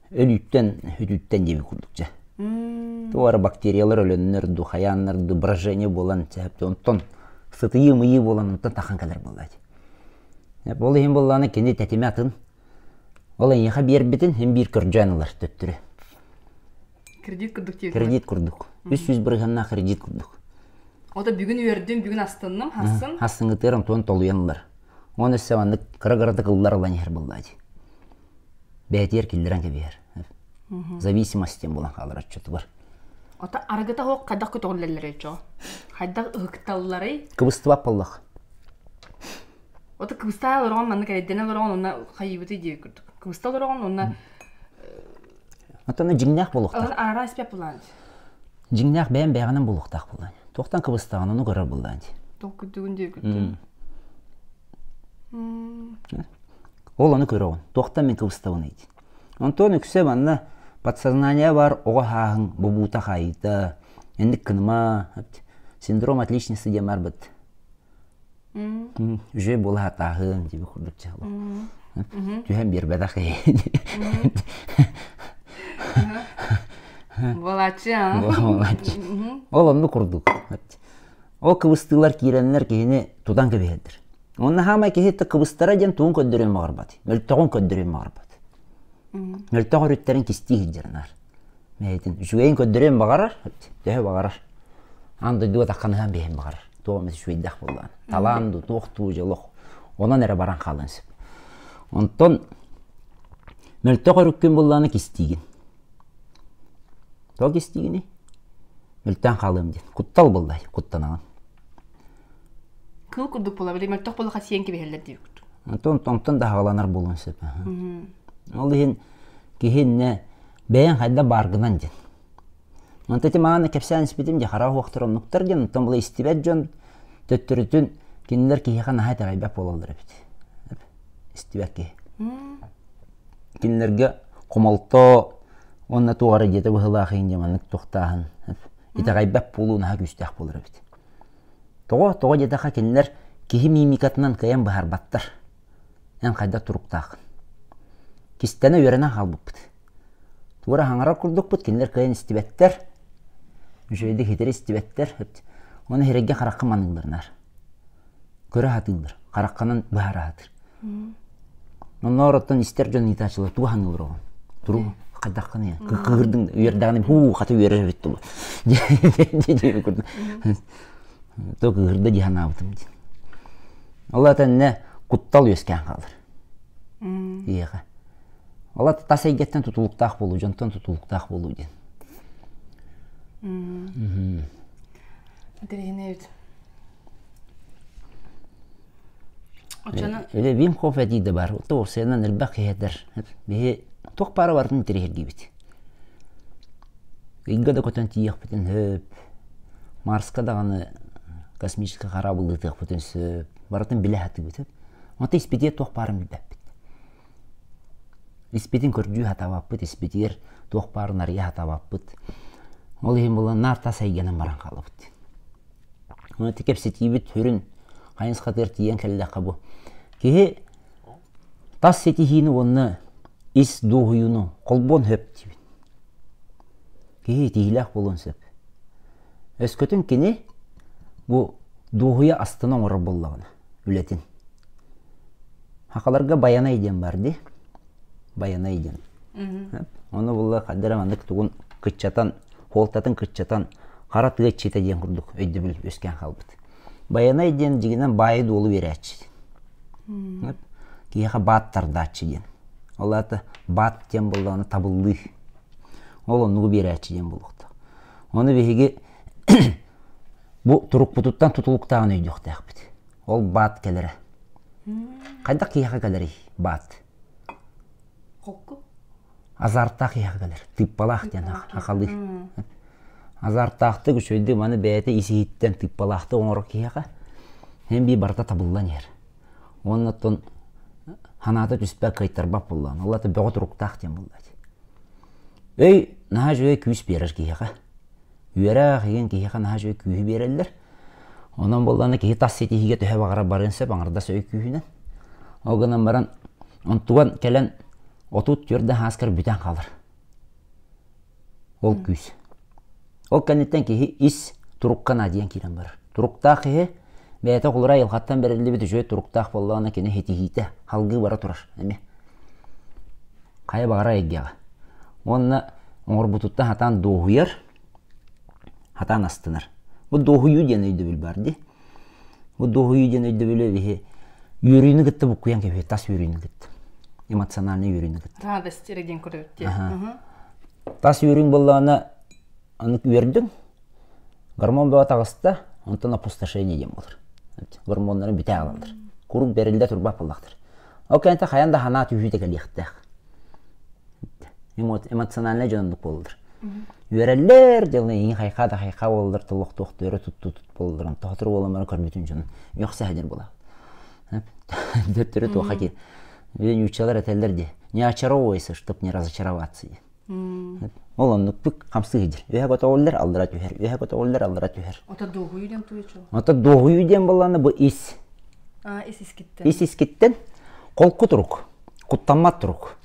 Өліттен, хүдіттен дебі күрдік жа. Тоғары бактериялар өліннер, дұхаянлар, брожение болан, онтон сытыйы мұйы болан, онтон таққан кәлер болды әді. Ол ең болғаны кенде тәтеме атын. Ол еңеға бер hem bir көрджанылар төттірі. Кредит күрдік дейік. Кредит күрдік. 300 бірғанна кредит күрдік. Ода бүгін өрдім, бүгін астынным, хасын? Хасын ғытырым туын толуянылар. Оны сәванды қыры-қырды қылдар олан ехер болды. Бәйтер келдерен кебер. Зависимостен болан қалар отчеты бар. Ота арғыта хоқ қайдақ көт оғылерлер әлчо? Қайдақ ұғықталылары? Кыбыстывап болдық. Ота кыбыстал орон, манны кәледдені орон, онна қайыбыты дейі күрдік. Кыбыстал орон, онна Отаны жиңнақ болуқтақ. Олар ара іспеп бұлан. Жиңнақ бәйін бәйғанын болуқтақ болан. Тоқтан кыбыстаған оны көрі болан. Тоқ күттігінде күтті. Ол оны көрі оғын. Тоқтан мен кыбыстауын ейді. Онтон үксе банна подсознание бар, оға хағын, бұбута қайыта, ендік кыныма, синдром отличницы де бар бұд. Уже бол хатағым, дебі құрдық жағылы. Түйен бер бәдақ ейді. Болачы, а? Болачы. Ол оны құрдық. Ол кыбыстылар кейренлер кейіне тудан көбейдір. Оны хамай кейетті кыбыстара ден туын көндірен мағыр бады. Мөлтіғын көндірен мағыр бады. Мөлтіғын рүттерін кесті хеджерінар. Мәйтін, жүгейін көндірен бағарар, дөйі бағарар. Анды дуа таққаныған бейін бағарар. Туғымыз жүгейдақ болған. Таланды, тоқту, жылық. Онан әрі баран қалынсып. Онтон мөлтіғын рүккен болғаны кестеген. Тоқ кестегені? Мөлттен қалым ден. Құттал болды, құттанаған. Кыл күрдік бола біле, мөлттіқ болуға сиен кебе дейік. Онтон да ғаланар болуын сөп. Ол дейін кейінне бәйін қайда барғынан ден. Онтеті мағаны кәпсән іспетім де қара уақтыр онуқтар ден. Онтон бұла істебәт жон төттірітін кенілер кейіған ағайта ғайбәп болалдыр әбет. Істебәт кей. Кенілерге құмалто онна туғары деті бұғыла қиын деманлық тоқтағын. Eta ғайбәп болуына күстәк болыр әбет. Тоғы детаға кенілер кейі мимикатынан кәйін бұхар баттар. Ән қайда тұрықтағын. Кестені өрінен қалбық бұд. Туғыра хаңарар күрдік бұд, кенілер кәйін істебәттер. Жөйді хетері істебәттер. Оны херегге қараққы маныңдырнар. Көрі хатыңдыр. Қараққанын бұхар хатыр. Оны ораттан істер жон итачылар туға хаңылыр оған. Тұру қайдаққаны я. Қығырдың үйердағаны қаты үйері өтті бұл. Дей көрдім. То кығырды дейін абытым дейін. Олар тәніне құттал өскен қалыр. Еға. Олар тас әйгеттен тұтылықтақ болу, жонтан тұтылықтақ болу дейін. Дәрейіне өт. Өлі Вим Хоф әдейді бар. Оты орсайынан үлбәқ кейедір. Бейі тоқ бары бардың тірегерге біт. Үйгіде көтен тиек бітін хөп. Марска дағаны космический кораблы тық бітін сөп. Баратын біле әті бітіп. Онты іспетер тоқ барын білбәп біт. Іспетін көрдүү хатавап біт. Іспетер тоқ барын ария хатавап біт. Ол ең болы нар тас әйгенен баран қалы біт. Оны текеп сетейбіт түрін қайынс қатыр тиен кәлді қабу. Кеге тас сетейіні оны ис доғыюны қолбон хөп дейбін. Кеге тейіләқ болуын сөп. Өскөтін кене бұл доғыя астына оры болағына үлетін. Хақаларға баяна еден барды. Баяна еден. Оны бұлла қадырамандық тұғын күтчатан, қолтатын күтчатан қара тұғыт чет еден құрдық өйді біліп өскен қалбыд. Баяна еден дегенен байы долы бері әтші. Кейеға баттарды әтші ден. Ол аты бат ден болағына табылды. Ол онығы бері әтші ден болуқты. Оны бейге бұл тұрық бұтыттан тұтылықтағын өйді өқтәқ біт. Ол бат кәлері. Қайдақ кейеға кәлері бат? Қоққы? Азарттақ кейеға кәлері. Тыппалақ ден ақалы. Азарттақты күшөйді маны бәйті есейттен тыппалақты оңырық кейеға. Hem bir barda табылдан ер. Оннаттон ханаты түспәк қайтарбап болған. Олаты бөғі тұрықтақ ден болады. Өй, наға жөй күйіс берір кейеға. Үйері қиген кейеға наға жөй күйі берелдер. Онан болғаны кейі тас сетейге төе бағара барынсы бағарда сөй күйінен. Оғынан баран онтуған кәлін отут түрді хаскар бүтен қалыр. Ол күйіс. Ол кәнеттен кейі ис тұрыққан адиян кейлен барыр. Тұрықтақ кейі бәйті құлыра елқаттан бәрілді біті жөй тұрықтақ болғаны кені хетихейті халғы бара тұрар. Қайы бағара егеға. Онына оңыр бұтыттан хатан доғыйыр, хатан астыныр. Бұл доғыйу ден өйді біл барды. Бұл доғыйу ден өйді білі бейі үйрейіні күтті бұл күян кепе, тас үйрейіні күтті. Эмоциональный үйрейіні күтті. Радость ереген көріпте. Тас үйрейін болғаны анық өрдің. Гормон бәға тағысты, онтан опустошение дем болыр. Гормонларын біте ағалдыр. Күрік бәрілді тұрбап болақтыр. Ол кәнті қаянда хана түйіде кәлі еқтіғ. эмоциональный жонлук болдур. Үйрәлләр җылы иң хайка да хайка болдур, толук токтөрө тут болдур. Тохтыр боламар көрбүтүн жон. Юкса хәдер була. Дөттөрө тоха ки. Мен учалар әтәлләр ди. Не очаровывайся, чтоб не разочароваться. Ол онны пик камсы хидер. Үһә гото оллар алдыра түһәр. Үһә гото оллар алдыра түһәр. Ата догу үйден туйчу. Ата догу үйден болланы бу ис. Ис искиттен. Ис искиттен колку турук. Куттанма турук.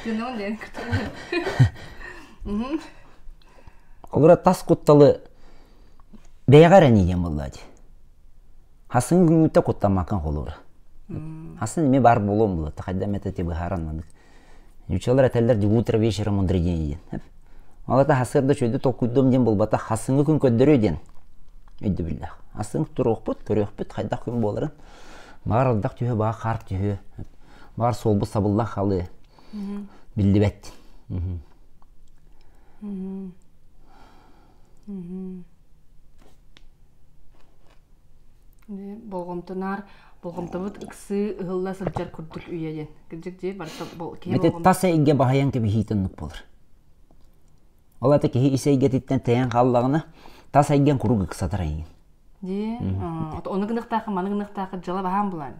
Төнөн ден күтүн. Олар тас кутталы бәйгәрәни дигән булды. Хасын күңүтә куттанмакан холур. Хасын ме бар булом булды. Тахайда мете тибе харанмадык. Учалар әтәлләр ди утро вечера мудрый ден. Алата хасырда чөйдө толкуйдым ден булбата хасыңы күн көддөрө ден. Өйдө билlah. Хасын турук бут, көрөк бут, кайда күн боларын. Бар алдак түйө ба кар түйө. Бар солбу сабылла халы. Биллибет. Болгомтонар, болгомтобут иксы ылла сылжар курдук үйеден. Кыжык же барта бол ке болгом. Мете таса игге бахаян ке бихитенник болор. Алата ке исейге титтен таян халлагына таса игген курук иксатар айын. Же, оны гынықтақы, маны гынықтақы жылы бахан булан.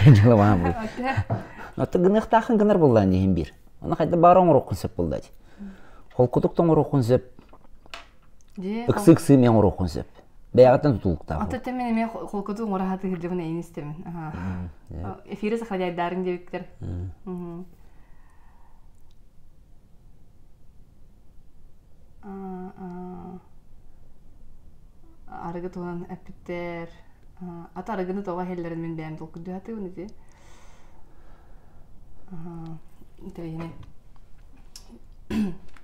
Жылы бахан булан. Аты гынықтақын гынар булан дейін бір. Оны қайда барон ұрық күнсеп болды. Холкудуктан ұрық күнсеп. Иксы-иксы мен ұрық күнсеп. Бәйағаттан тұтылықтағы. Аты тәмен мен холкудук ұрағаты кірдігін әйін істемін. Эфирі сақады айдарын дебіктер. Арыгы туған әпіттер. Аты арыгыны тоға хеллерін мен бәйім толқыды әті өні де.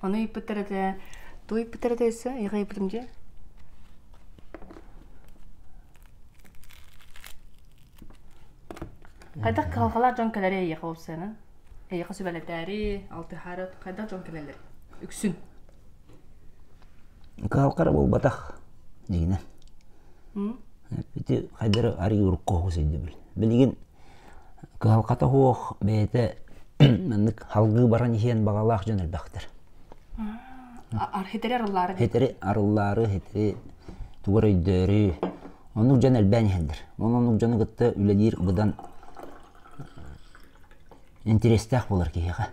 Оны ипіттер әті, той ипіттер әті әсі, еға ипітім же? Қайдақ қалқалар жон кәлері еға олсаны? Еға сөбәлетәрі, алты харат, қайдақ жон кәлелер? Үксін. Қалқары бол батақ дегені. Беті қайдары арғы ұрық қоғыз еді біл. Білген қалқата хоқ бәйті халғы баран ехен бағалақ жон әлбәқтір. Хетері арыллары? Хетері арыллары, хетері туғыр өйдері. Оның жон әлбән елдір. Оның жоны күтті үләдер бұдан интерестәқ болар кейеға.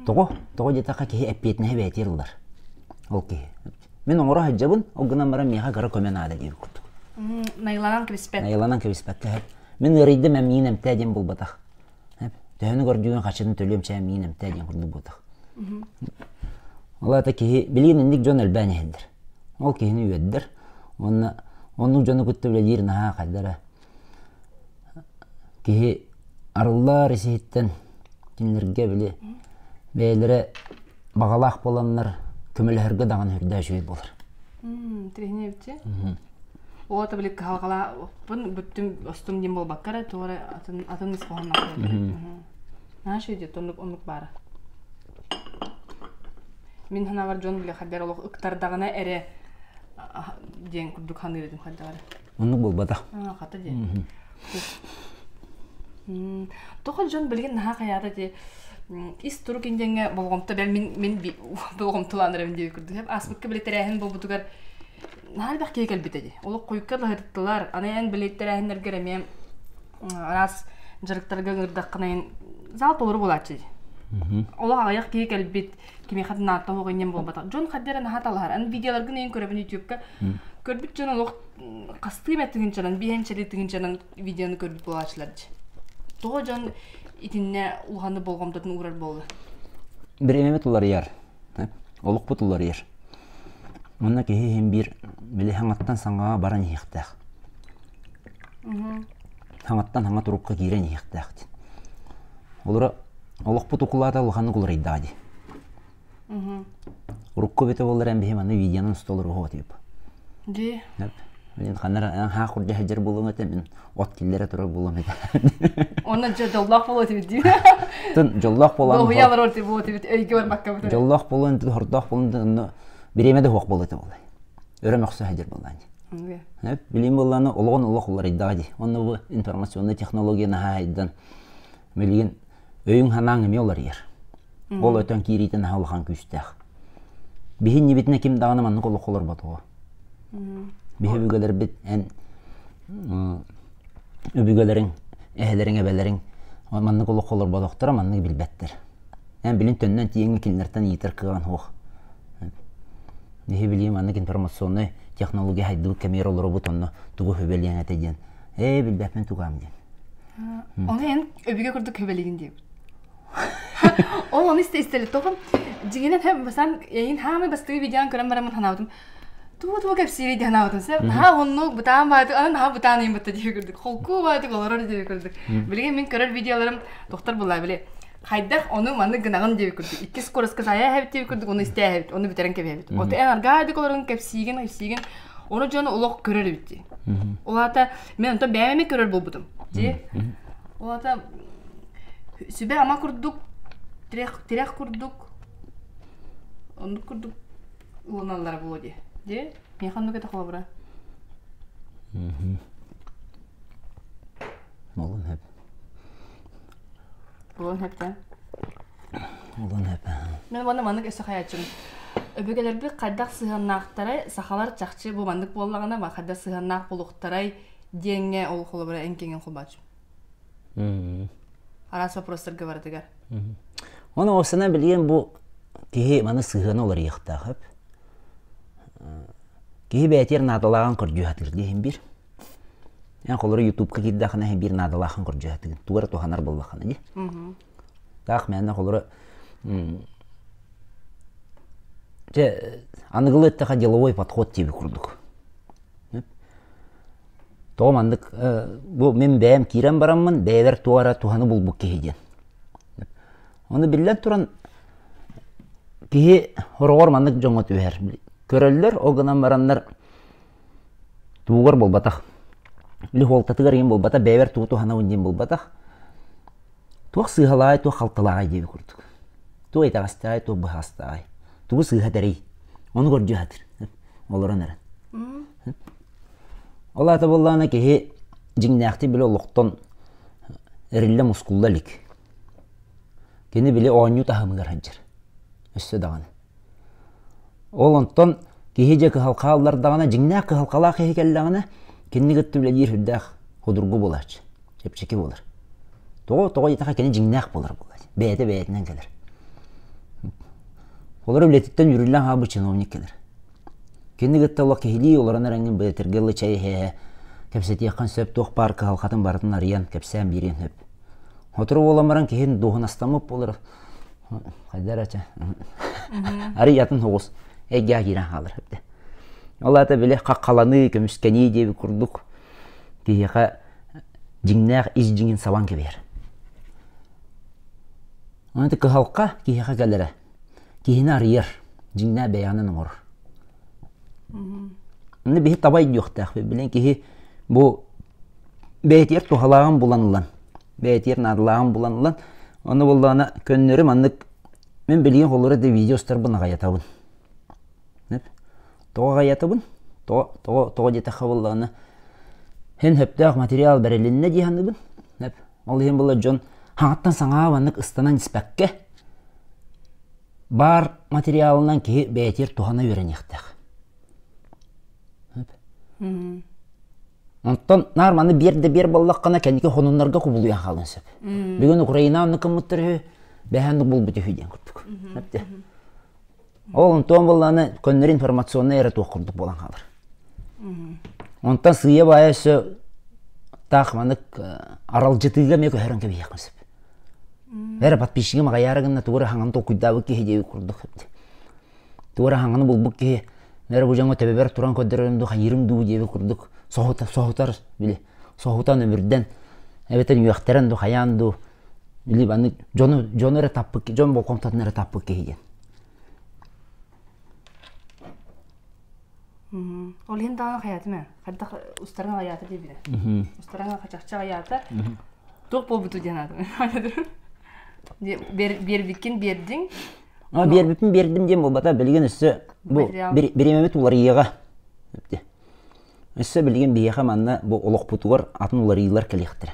Тоғы детақа кейі әппетіне бәйтер ұлар. Окей. Мен оңыра хаджабын, оғынан бара меға ғара көмен ада дейір күрдік. Найланан кебіспәт. Найланан кебіспәт. Мен ұрайды мәм мейін әмтәден бұл батақ. Төхіні көрдіген қачыдың төлем чәйім мейін әмтәден күрдік батақ. Олата кейі, білген індік жон әлбәне әлдір. Ол кейіні үйеддір. Оның жоны күтті біледер наға қайдары. Кейі арыллар есейттен кенлерге біле бәйлері бағалақ боланлар көмілерге даған үрді жүйет болыр. Трехне бітсе? Оғата білік қалғала бүттім остым дем бол баққара, тоғыры атын ес қоғанна қойды. Наға шүйде, онлық бары. Мен хана бар жон біле қаддар олық ұқтардағына әрі ден күрдік ханы едім қаддағары. Онлық бол бада. Қаты де. Тоқыл жон білген наға қаяды де ис туру кенденге болгомто бел мен болгомтуланырым деп күрдүк. Асмыкка билеттерәһен бу бутугар нар бак кегел битеди. Ол койукка лыһырттылар. Анаян билеттерәһеннәргә мен раз жырыктарга гырдакканайын зал толуру булачы. Ол аяк кегел бит кими хатна тоогыннан болбата. Жон хаддерен хаталар. Ан видеоларга нен көрөбүн YouTube-ка. Көрбүт жон ол касты меттигин жанан бихенчелитигин жанан видеоны көрбүт булачылар. Тоо жон итинне улғанды болғамдатын ұрар болды. Бір емемет олар яр. Олық бұт олар яр. Мұнна кейі хем бір білі хаңаттан саңаға баран еқтәқ. Хаңаттан хаңат ұрыққа кейрен еқтәқ. Олық бұт ұқылада ұлғаны құлыр айдаады. Ұрыққа беті олар әмбе хеманы видеоның столыр ұғы өтіп. Де? Мен ханар ха хурда хажар булым эте мен от киллере тура булым эте. Оны жоллах болот бит. Тын жоллах болам. Доғыялар орты болот бит. Өйгө бармакка бит. Жоллах болон хордах болон биремеде хок болот болай. Өрөмөксө хажар булан. Билим болланы олгон олох улар идади. Онны бу информационный технологияны хайдан билген өйүң ханаң эме олар ер. Ол өтөн киритен халхан күстәх. Бихин нибитне ким даганы манны олох олар батуга. Бихе бүгелер бит эн өбүгелерин, эхлерин эбелерин манны олох олар батуктар манны билбеттер. Эн билин төннөн тиеңи кинлерден йитер кыган хук. Бихе билим манны информационный технология хайдуу камералар бутонно тугу хөбелен атеден. Билбепмен тугам ден. Оны эн өбүгө курдук хөбелеген деп. Ол оны истеле токум. Жигенен hem basan yayın hamı bastığı videodan gören baramın hanavdım. Tuğ kapsiri diye hanavdım. Sen ha onu butan vardı, an ha butanıyım buta diye gördük. Kolku vardı, kolları diye gördük. Bilge min görer videolarım doktor bulay bile. Haydak onu manı gınağın diye gördük. İki skoroska saya hep diye gördük. Onu isteye hep, onu bitiren gibi hep. O da en argaydı kolların kapsigen. Onu canı ulak görer bitti. O hatta ben onu beğenmemek görer bulbudum. Diye. O hatta sübe ama kurduk. Direkt kurduk. Onu kurduk. Onlara bu diye. Diye. Mekanlık ete kolabıra. Olun hep. Olun hep de. Olun hep. Ben bana manlık öse hayatçım. Öbügeler bir kaddak sığanlaqtaray, sahalar çakçı bu manlık bollağına bak kaddak sığanlaq boluqtaray denge ol kolabıra enkengen kolbacım. Арас вопростарга бар дигәр. Оны осына билген бу кеһи маны сыгыны олар яктагып. Кеһи бәтер надалаган кырҗу хатыр дигән бир. Ян колары YouTube-ка киддәхне һәм бир надалаган кырҗу хатыр. Тугар туханар буллаханы ди. Так менә колары аныгылы тага деловой подход дип курдук. Тоомандык бу мен бәм кирен бараммын, бәвер туара туханы булбук кеһиден. Оны билләп туран кеһи хорогор мандык жоңот бер. Көрөллөр огынан бараннар тугар болбатак. Били холтатыгар ем болбата бәвер туханы унден болбатак. Тух сыгалай, тух халталай дип курдук. Туй тагастай, тух бахастай. Тугу сыгатарый. Оны көрҗү хатыр. Олорон аран. Ола та болланы кеһи жиңнәхти биле локтон эрилле мускуллалык. Кени биле ооню тахымыгар ханчыр. Өссө даганы. Олонтон кеһи же халкалар даганы жиңнәк халкала кеһи келләгәне кенни гытты биле дир хүддәх худургу булач. Чепчеки булар. Того итака кени жиңнәк булар булар. Бәетеннән келер. Олар билеттен юриллән хабы чиновник келер. Кенди гыттала кеһили оларына рәңген бетергеле чай хе. Кепсети якан сөп тох парк халкатын бартын арыян кепсәм бирен хөп. Отуру оламаран кеһин дохын астамып булыр. Кайдарача. Ари ятын хогус. Эгә гирән халыр хөпте. Аллата биле каккаланы көмүскәни дип курдук. Кеһига жиңнәк ис жиңин саван кебер. Аны халка кеһига галера. Кеһина арыяр. Жиңнә бәянын ор. Ни бихи табай юктах билен ки бу бетер тухалаган буланлан. Бетер надлаган буланлан. Аны буллана көннөрү мандык мен билген холлары да видеостар буна гаятабын. Неп? Тога гаятабын. Тога жете хавылланы. Хен хептак материал берелинне диханыбын. Неп? Ал хен була жон хаңаттан саңа вандык ыстанан испәкке. Бар материалынан ки бетер тухана өрен яктак. Онтон нарманы бер боллаккана кеники хонуннарга кубулуян халын сөп. Бүгүн Украинаны кымыттыры бәһәнди булбыты хүден курдук. Хәпте. Ол онтон болланы көннөр информационный эре токурдук болан халыр. Онтон сыя байысы тахманык аралжытыга меко хәрәнкә бияк сөп. Бер подписчигим гаярыгына тугры ханган токуйдабы ки хеде курдук. Тугры ханганы булбук ки нәре бу жаңа төбәбер туран көдөрөмдү хайрым ду дип курдук. Соһутар биле. Соһутан өмүрдән эбетен юактаран ду хаян ду. Били баны жонора таппык, жон бол контатнара таппык кеген. Ол хиндан хаяты мен. Хадда устарга хаяты дип биле. Устарга хачакча хаяты. Топ болбуту жанады. Бербикин бердиң. Бердим дем болбата билген өссө бу биремемет улар ийга. Өссө билген бияха манна бу олох путугар атын уларыйлар келехтер.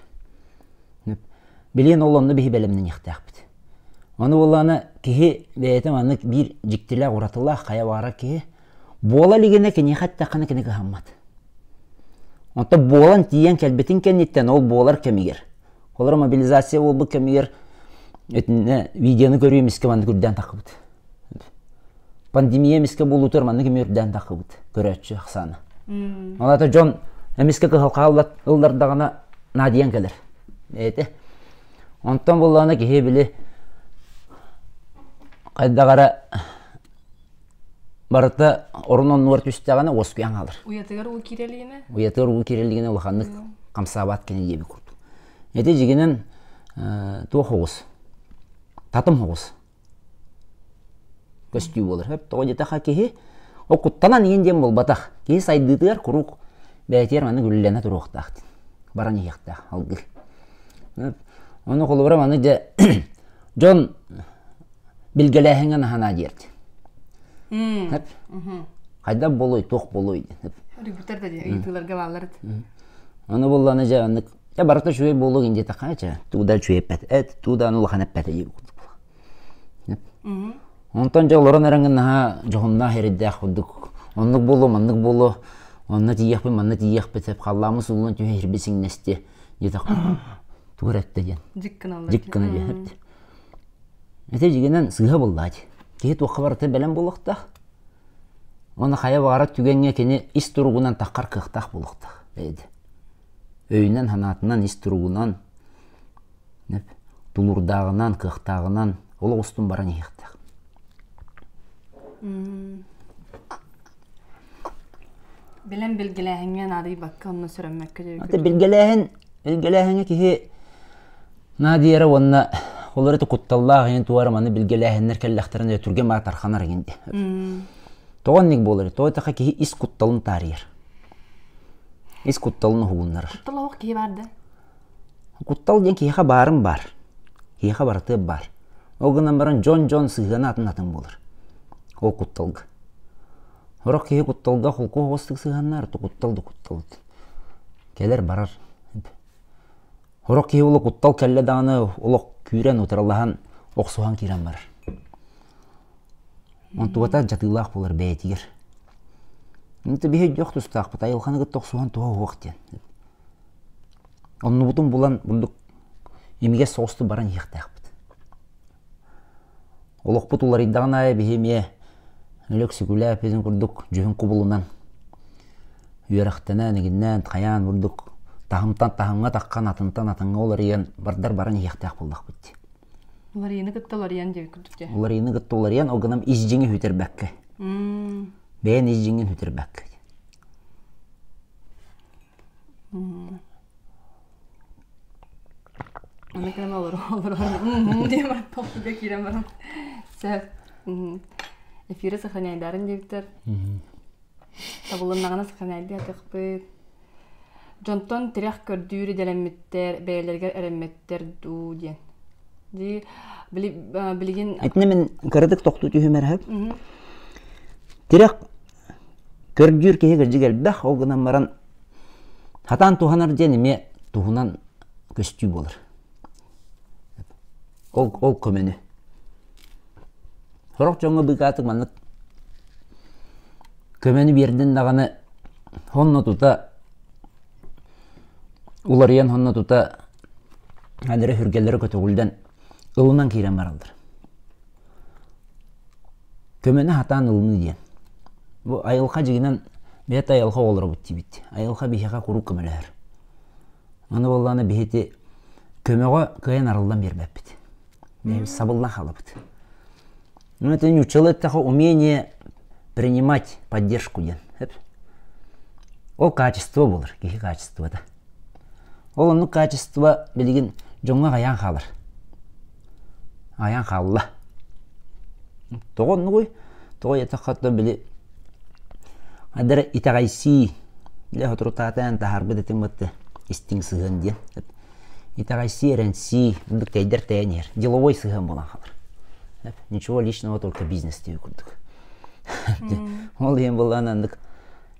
Билген олонны бихи белемнен яхтакбыт. Оны боланы кихи бәйті манны бир жиктилә уратылах кая бара кихи бола лигене кене хаттаканы кене хаммат. Онта болан тиен келбетин кеннеттен ол болар кемигер. Олар мобилизация ол бу кемигер этне видеоны көрүмүскө манды күрдән такыбыт. Пандемия миске болутыр манны кемирдән такыбыт. Көрөчү хсаны. Алата жон эмиске калкалат ылдардагына надиен келер. Эте. Онтан болланы кихи били кайдагара барыта орнон нуар түстәгәне оскуян алыр. Уятыгар у кирелигине? Уятыгар у кирелигине улаханнык камсабат кене ебі күрді. Эти жигенен туа хоғыз, татым хоғыз. Көстүй болыр. Хеп тоғы жетаға кехи, о құттанан енден бол батақ. Кехи сайдытығар құруқ бәйтер маны күлілені тұруқтақты. Баран ехтақ, алғыр. Оны қолы бұрам аны де жон білгеләхіңен хана дерді. Қайда болой, тоқ болой. Регутар да айтыларға балларды. Оны болланы жа аннык. Я барыта шуе болу генде тақайча. Туда шуе пәт. Туда аны лаханап пәт ейіп күрдік. Онтан жа лоран әріңін наға жоғынна хериддәқ күрдік. Оннык болу, маннык болу. Онны тиеқпі, манны тиеқпі тәп. Қалламыз ұлын түйе хербесің нәсте. Деді туғыр әтті ден. Жиккіна ден. Әте жегенен сыға болдады. Кейт оқы барыты бәлем болуқтақ. Оны қая бағарат түгенге кені іс тұрғынан таққар қықтақ болуқтақ. Өйінен ханатынан іс тұрғынан тұлырдағынан, қықтағынан олы ұстын баран еқтақ. Білен білгіләхіңген ады баққа оны сүрәмәкке жүргір. Аты білгіләхіңе кеге надияры онына олары құтталлағы ең туары маны білгіләхінлер кәлләқтарын өтірген бағы тарханар егенде. Тоған нек болыр, тоғы тақа кеге іс құтталын тарияр. Іс құтталын хуғынлар. Құттал оқ кей барды? Құттал ден кейха барым бар. Кейха барыты бар. Оғынан баран Джон сығына атын болыр. Ол құтталғы. Орақ кейі құтталға құлқы оғыстық сығанлар, құтталды. Келер барар. Орақ кейі олы құттал кәлі дағаны олық күйрен отыралаған оқсуған керен барар. Онтуғата жатылақ болар бәйтігер. Үнті бейі жоқ тұстақ бұт, айылқаны ғытты оқсуған туға оқтен. Онны бұтын болан бұлдық емеге соғысты баран еқтақ бұт. Олық бұт олар иддағын айы бейіме өлік сүгілі әпезін күрдік жүхін құбылынан. Үйерақтана, негіннен, қаян бұлдық тағымтан тағымға таққан атынға олар ен бардар баран еқтақ болдақ бұтты. Олар ені күтті олар ен деп күрдікте? Олар ені күтті олар ен, оғынам изжіңі хүтер бәккі. Бәйін изжіңін хүтер бәккі. Оны кәлем олар деп тоқтыға керен барам. Сәп эфирі сақанайдарын дептер. Табылыннағына сақанайды атықпыт. Жонтон тирек көрдүүрі дәлемметтер, бәйлерге әрәмметтер дуу ден. Білген... Әтіне мен көрдік тоқты түйім әрәп. Тирек көрдүүр кеге кіржі кәлбәқ, оғынан баран хатан туғанар денеме туғынан көстүй болыр. Ол көмені. Сорақ жоңы бұйқатық манық көмені берден дағаны онны тұта улар ен онны тұта әдірі хүргелері көтігілден ылынан кейрен баралдыр. Көмені хатан ылыны ден. Бұл айылға жегінен бет айылға олары бұтты бітті. Айылға бейхеға құру көмелер. Оны болғаны бейхеті көмеға көйен арылдан бербәп бітті. Сабылдан қалы бітті. Это не учил этого умение принимать поддержку ден. Ол качество болыр, кеге качество да. Ол оны качество білген жоңға аян қалыр. Аян қалыла. Тоғын ғой, тоғы еті қатты білі. Адыры итағайси, біле отырутатан тахарбы дәтің бұтты, істің сығын ден. Итағайси, әрінси, бұндық тәйдер тәйінер, деловой сығын болан қалыр. Ничего личного, только бизнес тебе күрдік. Ол ең болған андық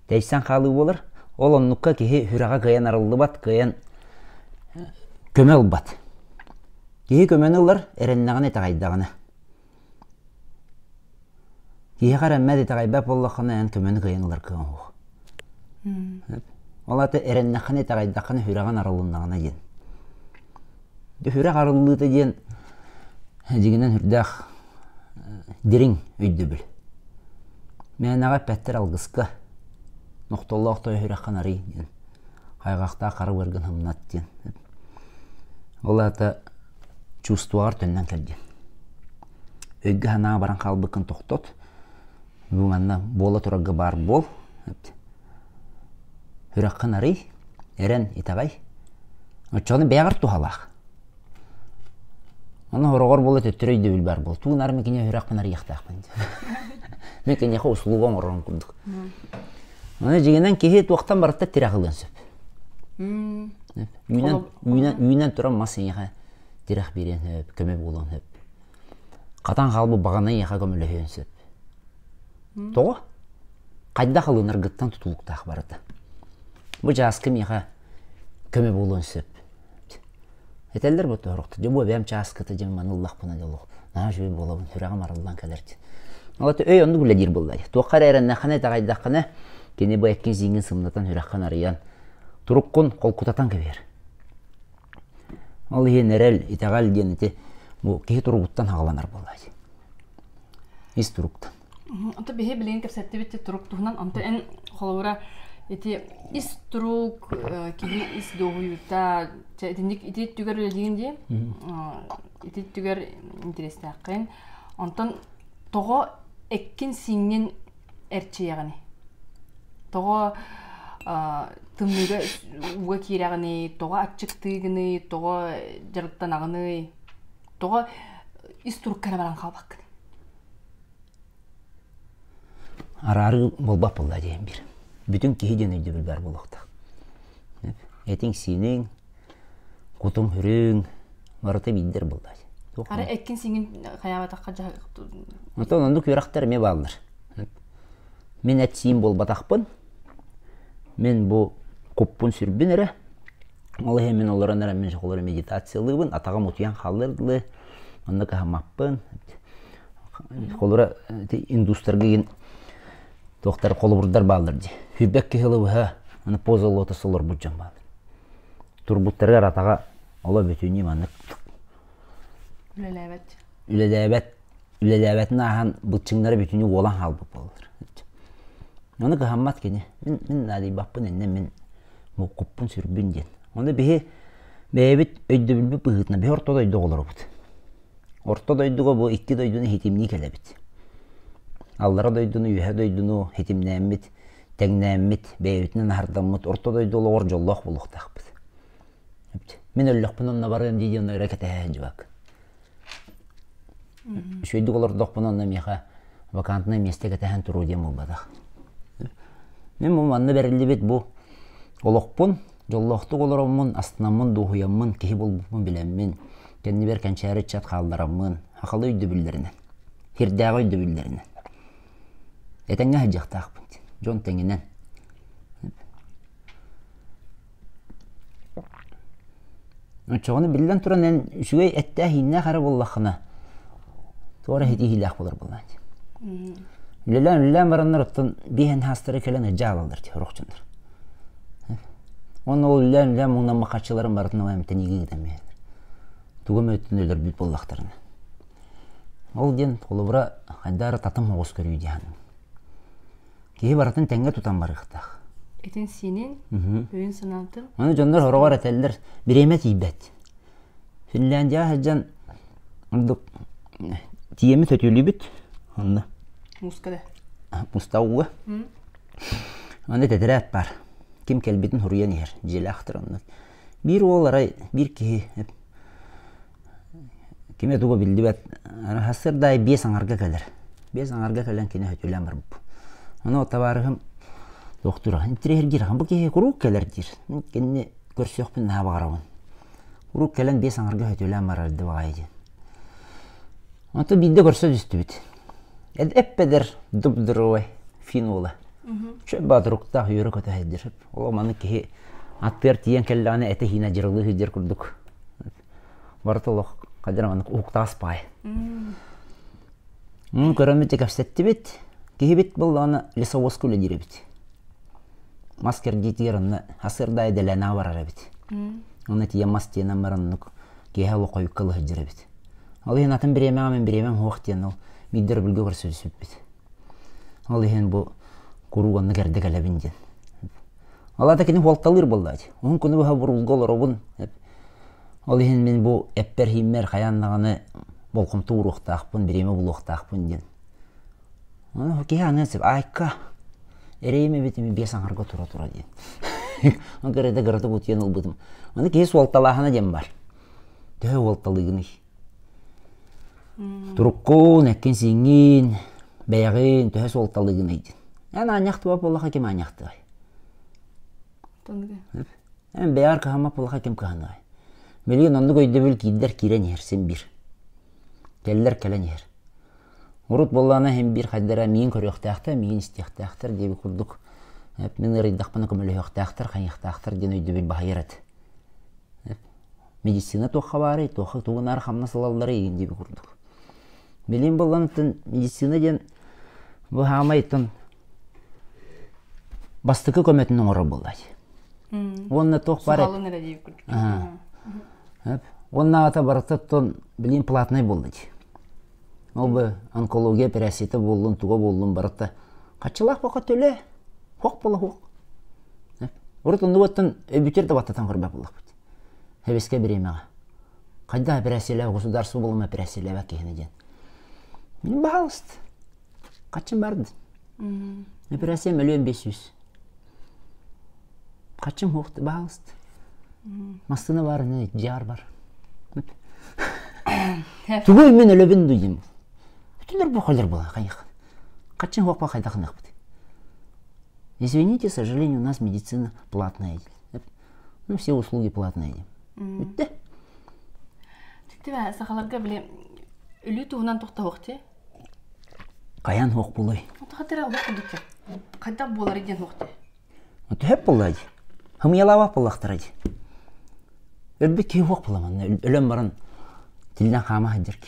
тәйсан қалы болыр, Ол оннукка кихи хүраға кыян арылды бат, кыян көмел бат. Кихи көмені олар әреннағын етағайдағыны. Кихи қараммәд етағайбап оллақыны ән көмені кыян олар кыян оғы. Олаты әреннағын етағайдақыны хүрағын арылындағына ден. Хүрaq арылыты ден дегенен хүрдақ дерің өйді біл. Мен аға пәттер алғысқа ноқтолла оқтай хүраққан арый ден. Қайғақта қары өргін хымнат ден. Олаты чувствуағар төннен кәлден. Өйгі ханаға баран қалбықын тоқтот. Бұңанна бола тұрағы бар бол. Хүраққан арый, әрен итағай. Өтчоғыны бәғір тухалақ. Оны хорогор болот өттөрөйдө бил бар бол. Туунар мекене хүрақпын арыяқтақпын. Мекене хо услугон орон курдук. Аны жегенен кехе туақтан барытта тирақылын сөп. Үйнен туран масыйға тирақ берен сөп, көмеп болон сөп. Қатан қалбы бағана яқа көмілі сөп. Тоғы? Қайда қалынар гыттан тұтылықтақ барыды. Бұл жасқым яқа көмеп болон сөп. Этелдер бұтты ұрықты. Жобу бәм часкыты жемман ұллақ бұна делуқ. На жөй болабын, хүрағым арылдан кәлерді. Олаты өй онды бүләдер болдайды. Туаққар әрін нақаны тағайдаққаны кені бұл әткен зеңін сымнатан хүраққан арыян. Тұрыққын қол құтатан көвер. Ол ең әрәл итағал денеті бұл кей тұрғыттан ағаланар болдайды. Ес тұрықтан. Онты бейе білеген кәпсәтті бетте тұрықтығынан, онты ән қолауыра эти иструк киги ис доуюта тендик итет түгөр дегенде итет түгөр интересте акын онтон того эккин сиңнен эрче яганы того тымныга уга кираганы того ачыктыгыны того жарыктанагыны того иструк канабаран калбак арары болбап болду дейм бир. Bütün kihiden öyle bir ber bulukta. Etin sinin, kutum hürün, varıta bildir bulday. Ara ekin sinin kayama takkaca. Ondan onu kuyraktar me bağlar. Men et sin bol batakpın. Men bu kuppun sürbün ere. Vallahi men onların ere men şoğları meditasyalığın atağa mutuyan halırlı. Onda kahamappın. Kolura industriya Тоқтар қолы бұрдар балдырды. Хүбәкке хылы бұға, аны позалы отасылар бұджан балды. Турбуттарға ратаға ола бөтіне маңық. Үлеләбәтін аған бұтчыңлары бөтіне олан халбы болдыр. Оны қағаммат кені. Мен әдей бақпын әнне мен құппын сүрбін ден. Оны бәйбіт өйді білбі бұғытына бе орта дойды олар бұд. Орта дойдыға бұл ikki дойдыны хетимні кәлі біт. Аллара дойдуну, үйе дойдуну, хетимнәммит, тәңнәммит, бәйбітінен ардаммит, орта дойдуылы ор жоллақ болуқтақ біз. Мен өліқпін онына барым дейді оны өрәкет әйінжі бақ. Шөйді олар доқпын онына меға вакантына месте кәтәхін тұру дем олбадақ. Мен бұл манны бәрілді бет бұл олықпын, жоллақты оларамын, астынамын, дұғыямын, кехі болбұпын білемін, кәнні бер кәнчәрі чат қалдарамын, ақылы үйді білдерінен, хердағы үйді білдерінен. Этеңе хажақтақпын, жон теңінен. Çoğunu bilden turan en şüvey ette hinne qarı bollaqına. Sonra hedi hilaq bolur bollan. Lelen baranlar ottan bihen hastara kelen hajalalar ti roqçundur. Onu lelen mundan maqaçıların barытына вамтен иги гидеме. Тугам өттүнөлөр бүт боллактарына. Ол ден толубра хайдары татым оғыз көрүй диян. Кеге баратын тәңге тутан барықтақ. Этен синен, өйін сыналтыр. Оны жондар хорогар әтәлдер биремет ибет. Финляндия хаджан тиеми төтүлі бит. Онда. Мускада. Мустауы. Онда тәдірәт бар. Кем кәлбетін хұриян ер. Желі ақтыр онда. Bir оларай, bir кеге. Кеме туға білді бәт. Хасырдай 5 аңарға кәлір. 5 аңарға кәлін кені хөтілен бар бұл. Оны отабарығым доктора, интерьергер хан бұл кеге құруқ кәлер дир. Кені көрсеқпін наға бағарауын. Құруқ кәлін 5 аңарға хөтілен бар арды бағайды. Онда биді көрсе дүсті біт. Әппедер дұбдыры ой, фин олы. Şöp batırıqta yürü kötü heddirip. O manı ki attır tiyen kellane ete hina jırılı hıjır kurduk. Bartolok kadar uqtas pay. Көрөмөт кепсетти бит. Кихибит булланы лесовоскуле диребит. Маскер дитирны хасырдай делена барара бит. Оны тие мастена марыннык кехалы койкалы хыжырабит. Ал ен атын биремем хоқтен ол миддер билге көрсөтүп бит. Ал ен бу куруганны керде келебинден. Алата кини холталыр булдат. Он күнү ха бурулгол робун. Ал ен мен бу эппер химмер хаяннаганы болком туруктакпын, биреме булуктакпын ден. Аны кеханысып айка эреме битими бесаңарга тура ден. Он керде гырды бутен улбудум. Аны кес волталахана дем бар. Тө волталыгыны. Турукку неккен сиңин, бәягын тө волталыгыны ден. Аны аняктı бап Аллаха кем аняктı. Тондуга. Бәяр кахама Аллаха кем кахана. Мелин онды көйдө бил киддер кирен ерсен бир. Келлер келен ер. Урут боллана hem bir хаддара мин көрөктәктә, мин истехтәктер дип курдук. Мен рыйдакпаны көмөлөктәктер, ханьяктәктер ден өйдө бил баһайрат. Медицина тохабары, тохы тугынар хамна салаллары дип курдук. Билим боллантын медицина ден бу хамайтын бастыкы көмөтүнүн оры боллай. Онна тох бар. Салаллары дип курдук. Онна ата бараттан билим платный болду. Ол бу онкология операциясы болдун, туга болдун баратта. Качылак бака төлө. Хок бола хок. Уртун нуаттан өбүтер деп аттан көрбөп болот. Хевеске биремега. Кайда операциялар государство болма операциялар кехне ден. Мен баалыст. Качын барды. Операция 1.500.000. Качын хокты баалыст. Мастына бар, не жар бар. Тугой мен өлөбүн дүйдүм. Бүтүндөр бу калар була, кайык. Качын хокпа кайда кынак бит. Извините, к сожалению, у нас медицина платная. Ну, все услуги платные. Бүтте. Тиктебе сахаларга биле үлү туунан токта хокте. Каян хок булай. Отохатера алып кудук. Кайда болар экен хокте. Отеп булай. Хамыялава булактырады. Ölbe ki hok bulamam. Ölüm barın dilden kama hadirki.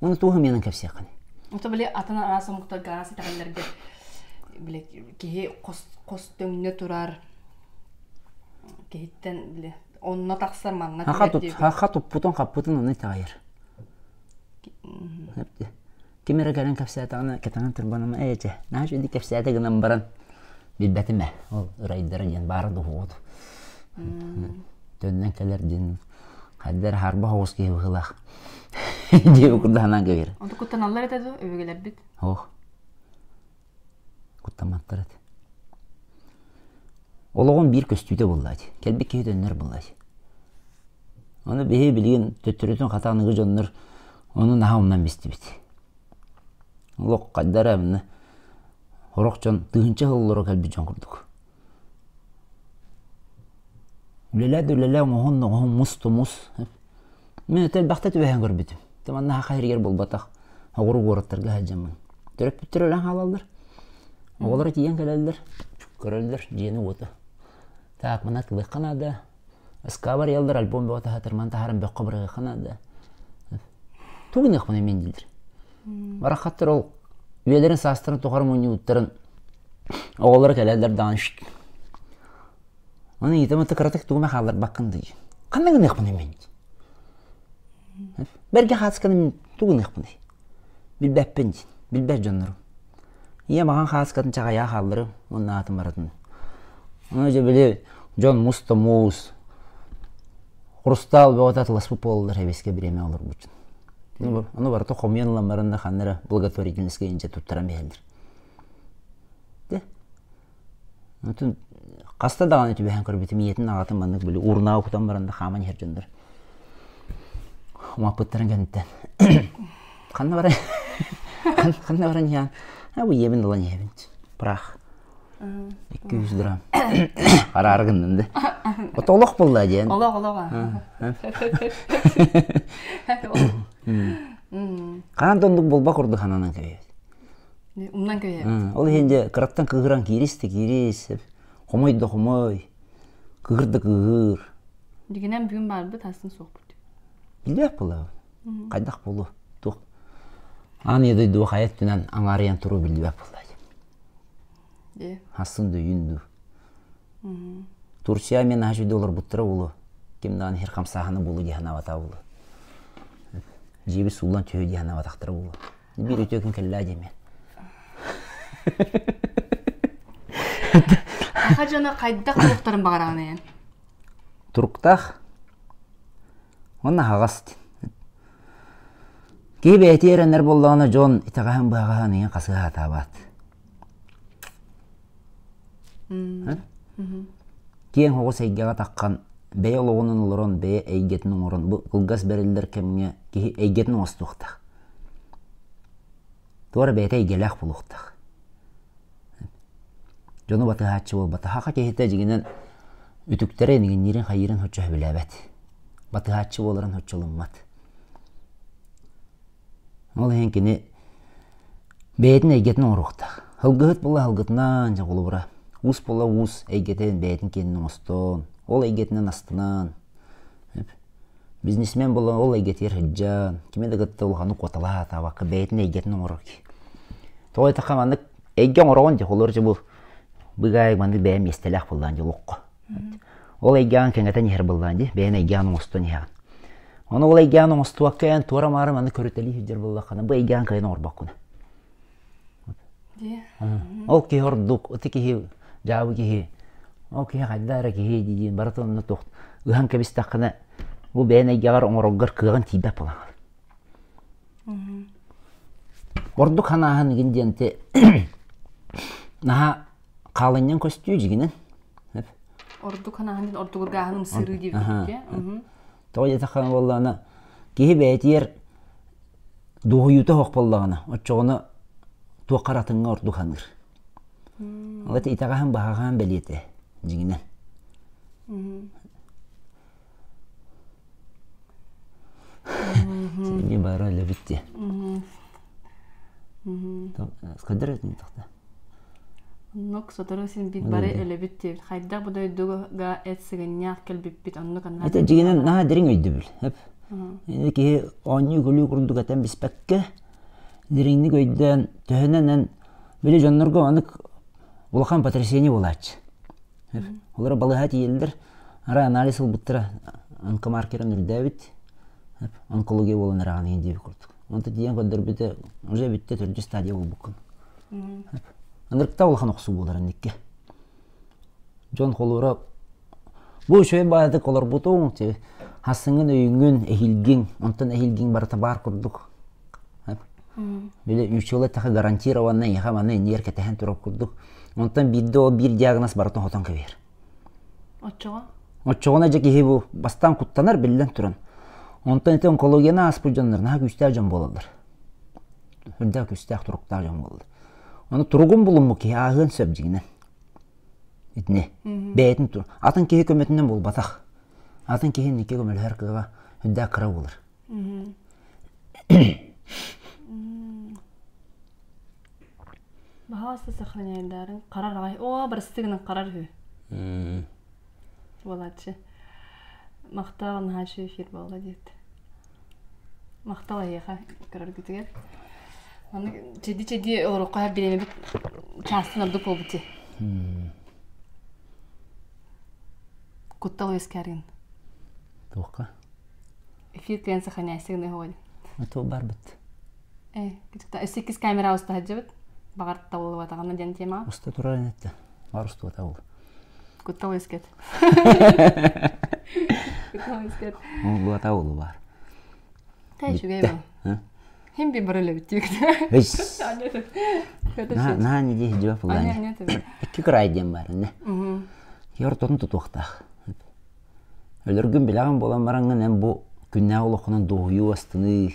Onu tuğum yanın kapsaya kanı. Ota bile atana arası muhtar garası takallarga bile ki kos döngüne turar. Kehitten bile onunla taksar manna. Ha tut buton kaputun onu tayır. Kimere gelen kapsaya tağına ketanın tırbanıma ece. Naş ödü kapsaya tağının barın bilbetime. O raydıra gen barı doğudu. Dönden kelerdin hadder harba hoş gibi hılak diye kurdanan gelir. Onu kuttan Allah etadı övegeler bit. Oh. Kuttan mattırat. Oloğun bir köstüde bulladı. Kelbek ki dönler bulladı. Onu behe bilgin tötürütün hatanı gıcınlar onu nahamdan besti bit. Oloğ kaddara bunu horokcan tığınca hılları kelbi can kurduk. Lele mohon mus. Men tel baxtat behan görbidim. Tamanna hayır yer bolbataq. Aguru goratlarga hajamın. Törep bütürelen halallar. Oğlar tiyen gelirler. Görürler jeni ota. Tak mana kılık kanada. Askabar yaldır albom bota hatırman taharım be qabrıga kanada. Tuğun yaqmana mendildir. Baraxattır ol. Üyelerin sastırın toğarım oyunu uttarın. Oğlar gelirler danış. Onu yiteme tıkıratık tuğuma xallar bakındı. Kandan yaqmana mendil. Berge xaskana tuğun yaqmana. Bilbeppenci. Bilber canlarım. İyi mağan xaskatın çağaya xalları onun atım baratını. Onu önce böyle John Musta Mus Хрустал беотат ласпу полдар хевеске биреме алыр бучун. Аны барта хомьянламарында ханнара благотворительностьке инже туттарам бейлдир. Де. Антын каста даган өтү бехан көрбөтүм иетин агатын мандык биле урнаа кутан барында хаман хержөндөр. Мапыттарын генттен. Канна бара. Канна бара я. А бу ебин долан ебин. Прах. 200 лира. Караргынды. Отолок болду ажен. Олог. Кантондук болба курду хананын кебе. Умнан көйе. Ол хенде кыраттан кыгыран кирис. Хомой да хомой. Кыгыр да кыгыр. Дигенен бүгүн барбы тасын соқпут. Билбеп була. Кайдак болу. Тук. Аны еди ду хаяттынан аңарыян туру билбеп була. Хасынды юнду. Турция мен $100 буттыра болу. Кимдан хер камсаханы болу дихана вата болу. Жеби сулан түйі дихана ватақтыра болу. Bir ötөкүн келла деме. Аха жана кайдак туруктарын багараган. Туруктах. Онна хагас. Кебе этеренер боллагына жон итагахан багахан ен касыга табат. Кен хогос эйгега таккан бей ологунун улурун бей эйгетинин орун бу кылгас берилдер кемге эйгетинин остуктак. Туара бейте эйгелак булуктак. Жону баты хачы бол баты хака кехите жигинен үтүктөрө нигин хайырын хочо билебет. Баты хачы боларын хочолуммат. Ол хенкини бейтин эйгетинин оруктак. Хылгыт була хылгытынан жагулубура. Ус бола ус эйгетен бейтин кенин остон. Ол эйгетинин астынан. Бизнесмен бола ол эйгетер хыджан. Кимеде гытты улханы котала табакы бейтин эйгетинин оруки. Той такамандык эйген орогон же олор же бу быгай манды бэм естелах булдан же локко. Ол эйген кеңетен хер булдан же бэм эйген остон я. Оны ол эйген остуаккен тора мары манды көрөтели хиджер буллакана бу эйген кайын орбаккуна. Ол ки ордук отики жабы ки ол ки гаддара ки дигин баратон тохт ган кебистакына бу бэм эйгер оңороггар кыган тибе булан. Ордук ханахан гинденте наха калыннан көстүү жигинен. Ордук ханахан ордугургаһын сыры дип ке. Той такан боллана ки бетер дуюта хок боллагана. Очогону туакаратынга ордук ханыр. Алат итагахан багахан белете жигинен. Сени бара лебитти. Скадыр этин такта. Нок сотoro син бит бары элебитти. Хайда будай дуга этсигенняк келбиппит онну канна. Это жигинен на дерин өйдөбүл. Хеп. Эки оню гөлү курдук атан биспекке. Деринни көйдөн төһөнөн биле жоннорго анык улахан потрясение болач. Хеп. Олар балыгат елдер ара анализ кылбыттыра онкомаркерин үрдөбүт. Хеп. Онкология болонараган эндиби курдук. Онта диен көдөр бите уже битте төрдү стадия болбуккун. Андыркта улахан оксу болар никке. Жон холора бу шөй баады колор бутуң те хасыңын өйүңүн эхилгин, онтан эхилгин барата бар курдук. Биле 3 жылы така гарантированный яхаманы нерке тахын туруп курдук. Онтан бир диагноз баратын хотон кебер. Оччогона жеки хебу бастан куттанар билден туран. Онтан эте онкологияна аспы жоннар наha күстәр жон болалар. Хүрдә күстәк туруктар жон болду. Оны тургун булумму ки агын сөп жигинен. Итне. Бейтин тур. Атын ки көмөтүнөн бол батак. Атын ки нике көмөл хер кыга хүрдә кыра болар. Бахасы сохраняйдарын караргай. О, бирстигинен карар хүү. Болачы. Мактаган хаши эфир болду дейт. Мактала яха карар кетеген. Аны чеди орукка биреме бит частын абды болбути. Куттал эскәрин. Тока. Эфир кен сохраняйсың не хой. Это бар бит. Китта 8 камера уста хаҗыбыт. Багарт табылып атаган ден тема. Уста турар нетте. Бар уста табыл. Куттал эскет. Куттал эскет. Бу табыл бар. Тәҗүгә бу. Hem bir böyle bittik. Hiç. Na ne diye cevap bulan. İki krayden var ne. Yortun tutuqtaq. Ölürgün bilagan bolan barangın hem bu günne oluqunun doğuyu astını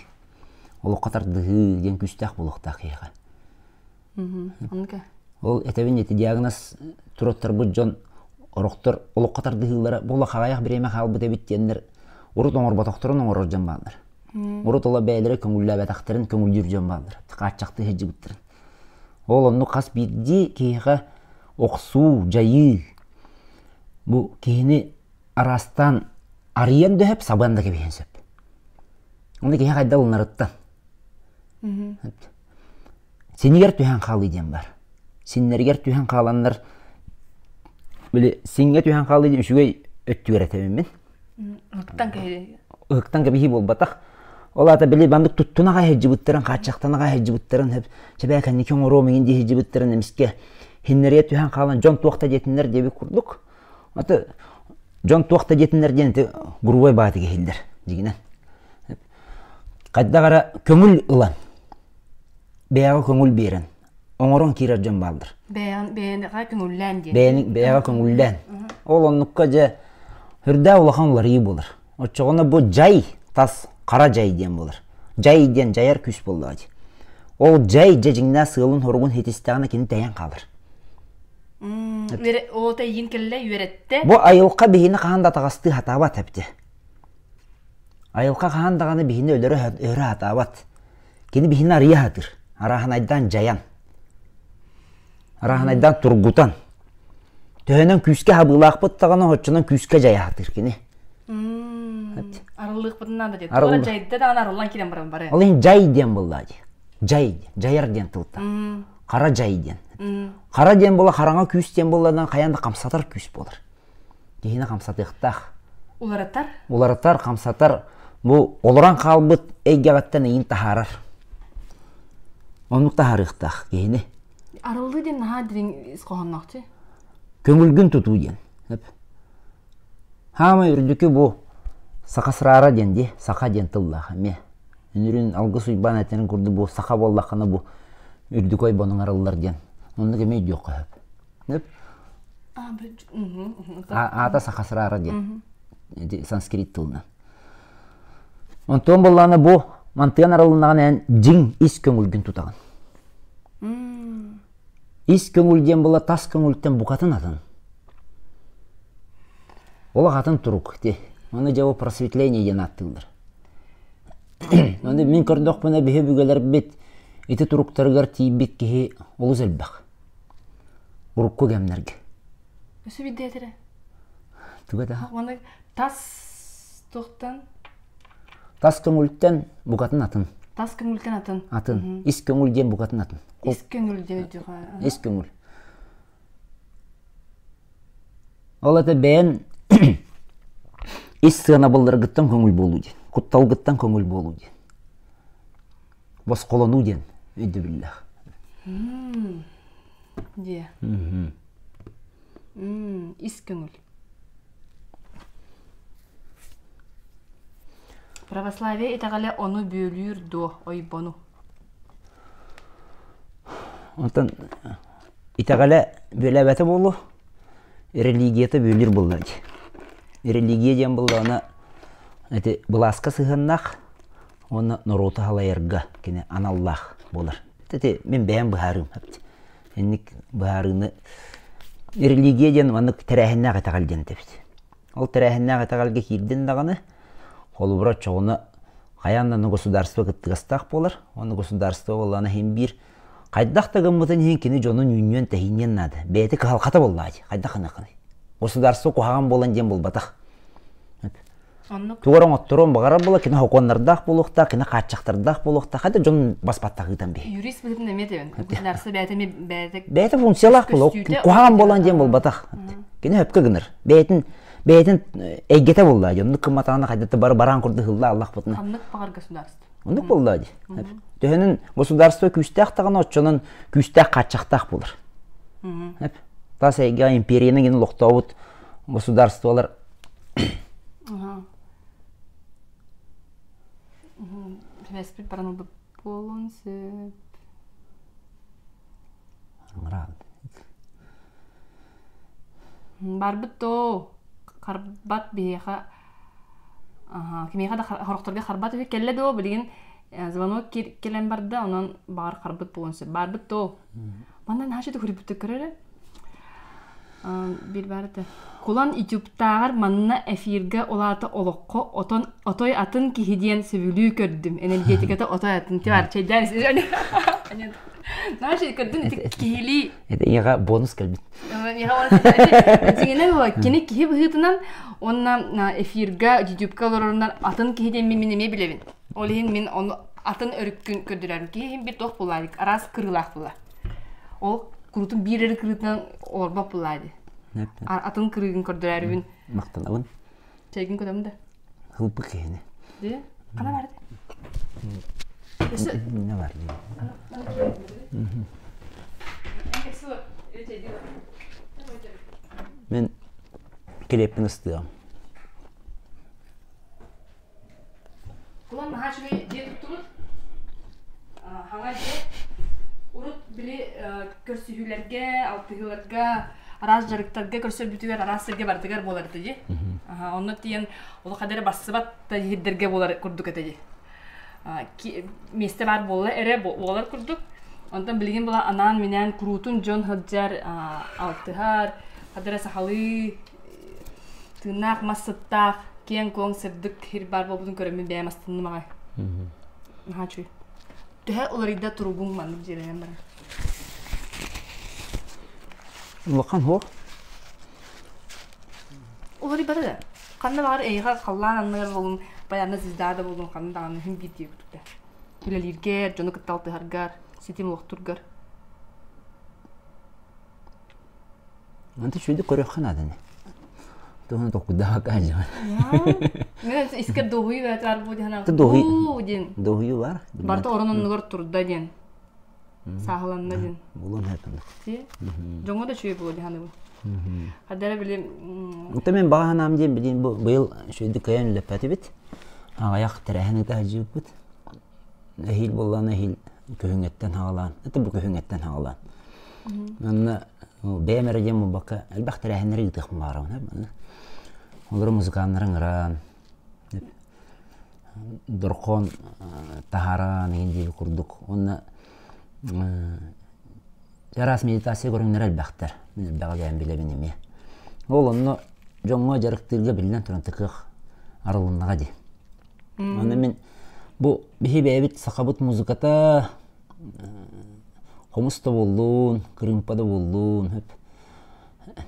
oluq qatardığı gen küstaq buluqtaq yaqa. Ol etebin eti diagnoz turottar bu jon oroqtor oluq qatardığılara bola xayaq bireme xalbı debittenler urut oңор bataqtorun oңor jan ballar. Urut ola bәйләре көңүлләбә тактырын көңүл жүрҗөн балдыр. Качакты хеҗи биттер. Ол онну қас бидди кейға оқсу, жайы. Бұ кейіні арастан ариян дөһөп сабанда кебейен сөп. Оны кейі қайда олнарыттан. Сенегер түйен қалы ден бар. Сенергер түйен қаланлар біле сенге түйен қалы ден үшігей өттігер әтемемен. Ұқтан кебейі бол батақ. Ол ата біле бандық тұттынаға хеджі бұттырын, қатшақтанаға хеджі бұттырын, чәбәкән некен оромеген де хеджі бұттырын емеске хеннерге түйен қалан жон туақта детінлер дебі құрдық. Ата жон туақта детінлер денеті ғұрубай бағаты кехелдер дегенен. Қайда қара көңіл ұлан, бәяға көңіл берін, оңырын керер жон балдыр. Бәяға көңіллән де. Бәяға көңіллән. Ол онлыққа жа үрді ұлақан олар ей болыр. Отчығына бұл жай, тас қара жай ден болыр. Жай ден жайар күш болды. Ол жай жайжыңна сығылын орғын хетестіғана кені тәйен қалыр. Ол тәйін келі үйретті? Бұл айылқа бейіні қағанда тағасты хатабат әпті. Айылқа қағандағаны бейіні өлірі хатабат. Кені бейіні ария хатыр. Араханайдан жаян. Араханайдан тұргутан. Төхінен күске хабылақ бұттағаны хотчынан күске жая хатыр кені. Арылық бұтынан да деді. Ола жайды дағын арылан келен барын бары. Ол ең жай ден болды. Жай, жаяр ден тұлта. Қара жай ден. Қара ден бола, қараңа күс ден боладан қаянда қамсатар күс болыр. Кейіні қамсатықтақ. Олараттар? Олараттар, қамсатар. Бұл олыран қалбыт әйгағаттан ең тахарар. Онлық тахарықтақ кейіні. Арылды ден наға деген ісқоғаннақ Көңілгін тұту ден. Хама үрдікі бұл сақасырара денде, сақа ден тыллаға ме. Үнірін алғы сұйбан әтенің көрді бұл сақа боллақаны бұл үрдік ой бұның арылар ден. Оны кемей жоқ қойып. Ата сақасырара ден. Санскрит тылынан. Онтон болланы бұл мантыған арылынаған ән жың ис көңілгін тұтаған. Ис көңілден бола тас көңілден бұқатын атын. Ола қатын тұрук. Оны жауы просветление ден аттылдыр. Мен көрдіқ бұна бейе бүгелер бет еті тұруктарығар тейбек кеге олы зөлбәқ. Ұрық көгемлерге. Өсі бейді әтірі? Түгі да. Оны тас тоқтан? Тас көңілден бұқатын атын. Тас көңілден атын? Атын. Ис көңілден бұқатын атын. Ис көңілден өтіға? Ис көңіл. Ол әті бәйін ис сығына болдыр ғыттан көңіл болу ден. Құттал ғыттан көңіл болу ден. Бос қолану ден. Өйді білләқ. Де. Ис көңіл. Православие етағале оны бөлір до ойбону. Онтан етағале бөлі бәті болу, религияты бөлір болды. Религия ден болды, оны бұласқа сығыннақ, оны нұруты халайырға, кені аналлах болыр. Мен бәйін бұхарым. Әнік бұхарыны религия ден оны тәрәхіннақ етағал ден тәпті. Ол тәрәхіннақ етағалға кейден дағаны, ол бұра çoğunu қаяннаны государство кыттығастақ болыр. Оны государство болғаны хем бір қайдақ гыммытын хен кені жонын үннен тәхинен нады. Бәйті қалқата болды ады. Қайдақ қанақыны. Государство қоғаған болан ден бол батақ. Туғырын оттырын бағара бола, кені хоқонлардақ болуқта, кені қатшақтардақ болуқта, қайда жонын баспаттақ ұйтан бей. Юрист біліп немедеуін. Государство бәйті функциялақ болу, қоғаған болан ден бол батақ. Кені өпкі гыныр. Бәйтін әйгеті болды ады. Онды қыматағына қайдаты баран құрды ғылда Аллах бұтына. Қамдық бағар государство. Онды болды ады. Төхінің государство күстәқ тағына отчының күстәқ қатшақтақ болыр. Тас әйге империяның ені лоқтауыт государстволар. Весприт барану болын сөп. Барбыто. Қарбат бейеға кемейға да хорықтарға қарбат өйе келі до білген звонок келен барды, онан бағар қарбыт болынсы. Барбыт до. Манда нәшеді көрі бүті көрері? Bir barıdı. Kulan YouTube'tağır manna efirge olata olokko otoy atın ki hediyen sövülüğü kördüm. Energetikata otoy atın. Tivar çeyden siz öyle. Нет. Знаешь, это кили. Это яга бонус калбит. Я вот дигенен ва кини киһи быһытынан онна эфирга YouTube-ка олорунан атын киһиден миминеме билебин. Олин мин оны атын өрүккүн көрдүлөрүм киһи бир тох булайык. Арас кырылак була. Ол курутун бирери кырытынан орба булайды. Атын кырыгын көрдүлөрүм. Мактанабын. Чегин көдөмдө. Хылпы киһини. Ди? Кана барды? Ne var? Ben kelepini ısıtıyorum. Kulağın ha şöyle diye tutulur. Hanga diye urut bile körsühülerge, altıhülerge, araz jarıktarga körsür bütüger arasırge bardıgar bolar dedi. Onu diyen o kadar basıbat da yedderge bolar kurduk dedi. Meste var bolar ere bolar kurduk. Ondan bilgin bola anan minen kurutun John Hodger altıhar kadar sahalı tırnak masıttak kiyen kong serdik hirbar bobun körümün beğenmezsin mi? Ha çuy. Daha olarida turubun manık jireyen bara. Lakan ho? Olari bada da. Kanna var eyga kallan anlar bolun bayanı zizdada bolun kanna dağını hüm gidiyor kutukta. Gülalirger, jonu kıttaltı hargar, sitim loqturgar. Anta şöyle koruyan adını. Tuhun toku daha kaçıyor. Ben isker doğuyu ve tar bu dihana. Doğuyu var. Barta oranın nugar turda diyen. Sahlanna diyen. Bulun hepimiz. Si? Jongo da şöyle bu dihana bu. Hadara bile. Tamen bahanam diyen bilin bu yıl şöyle kayan lepati bit. Ayak terehini tahcib bit. Ehil bollan ehil köhüngetten hağlan. Ete bu köhüngetten hağlan. Anna bemereceğim bu baka. Elbette terehini gidik maram. Olur müzikanların ran. Dorkon taharan indi kurduk. Ona yaras meditasiya görünler elbette. Bağlayan bile benim ya. Onu jongo jarıktırga bilinen turan tıkık aralığına di. Ona men bu bihi bebit sakabut muzikata homusta bollun, kırımpada bollun hep.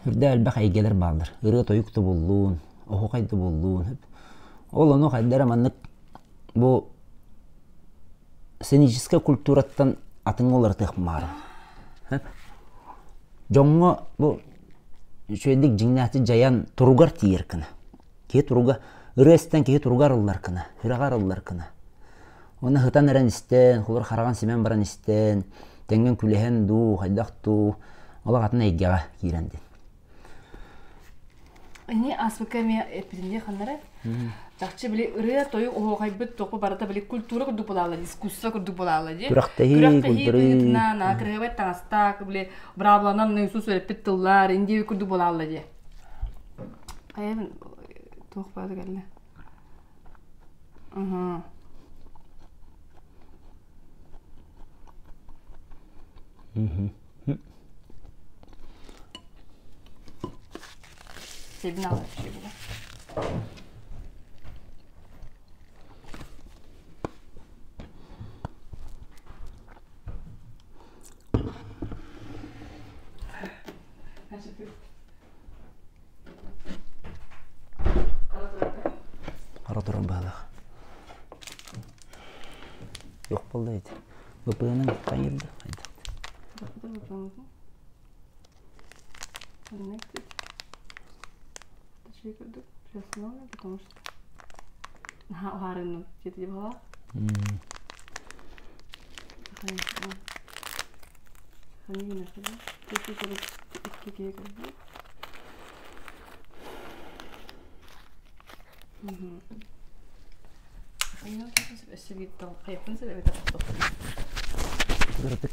Hürde elbette aygeler bağlar. Irı toyukta bollun, ohu kayda bollun hep. Onu kaydara manlık bu seniciske kulturattan atın olar tıkmar. Hep. Jongo bu şöyledik cinnati jayan turugar tiyer kına. Ki turuga ıresten ki turugar ollar kına, hıragar ollar kına. Ona hıtan eren isten, kulur haragan simen baran isten, tengen külehen du, haydak du, ola katına eggaga kirendi. Ini asbıkamiya epidemiya kanlara. Жақсы біле ыры тойы оғай бүт тоқы барата біле культура күрдік болалы, искусство күрдік болалы же. Күрақтахи культуры. На кірғабай таңастақ, біле брабланан nøйсус өреппет тыллар, индеуі күрдік болалы же. Айабын тоқ бады кәлі. Себін алар bir şey bu. Karaturan balık. Yok buldaydı. Bu bığının kayırdı. Haydi. Потому что гарно где-то была. Сохрани на себе. Ты какие как Я не себе там кайфын себе это что-то. Berapa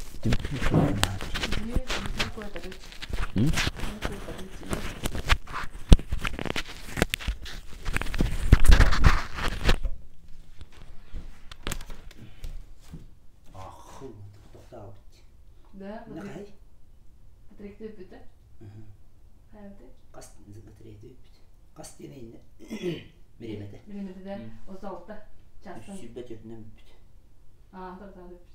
Да, батарейка өпті. Қайырды? Қастың батарейка өпті. Қастың дейін меремеді. Меремеді де, осы алықта. Sübbe çöpünden öptü. Aa, da öptü.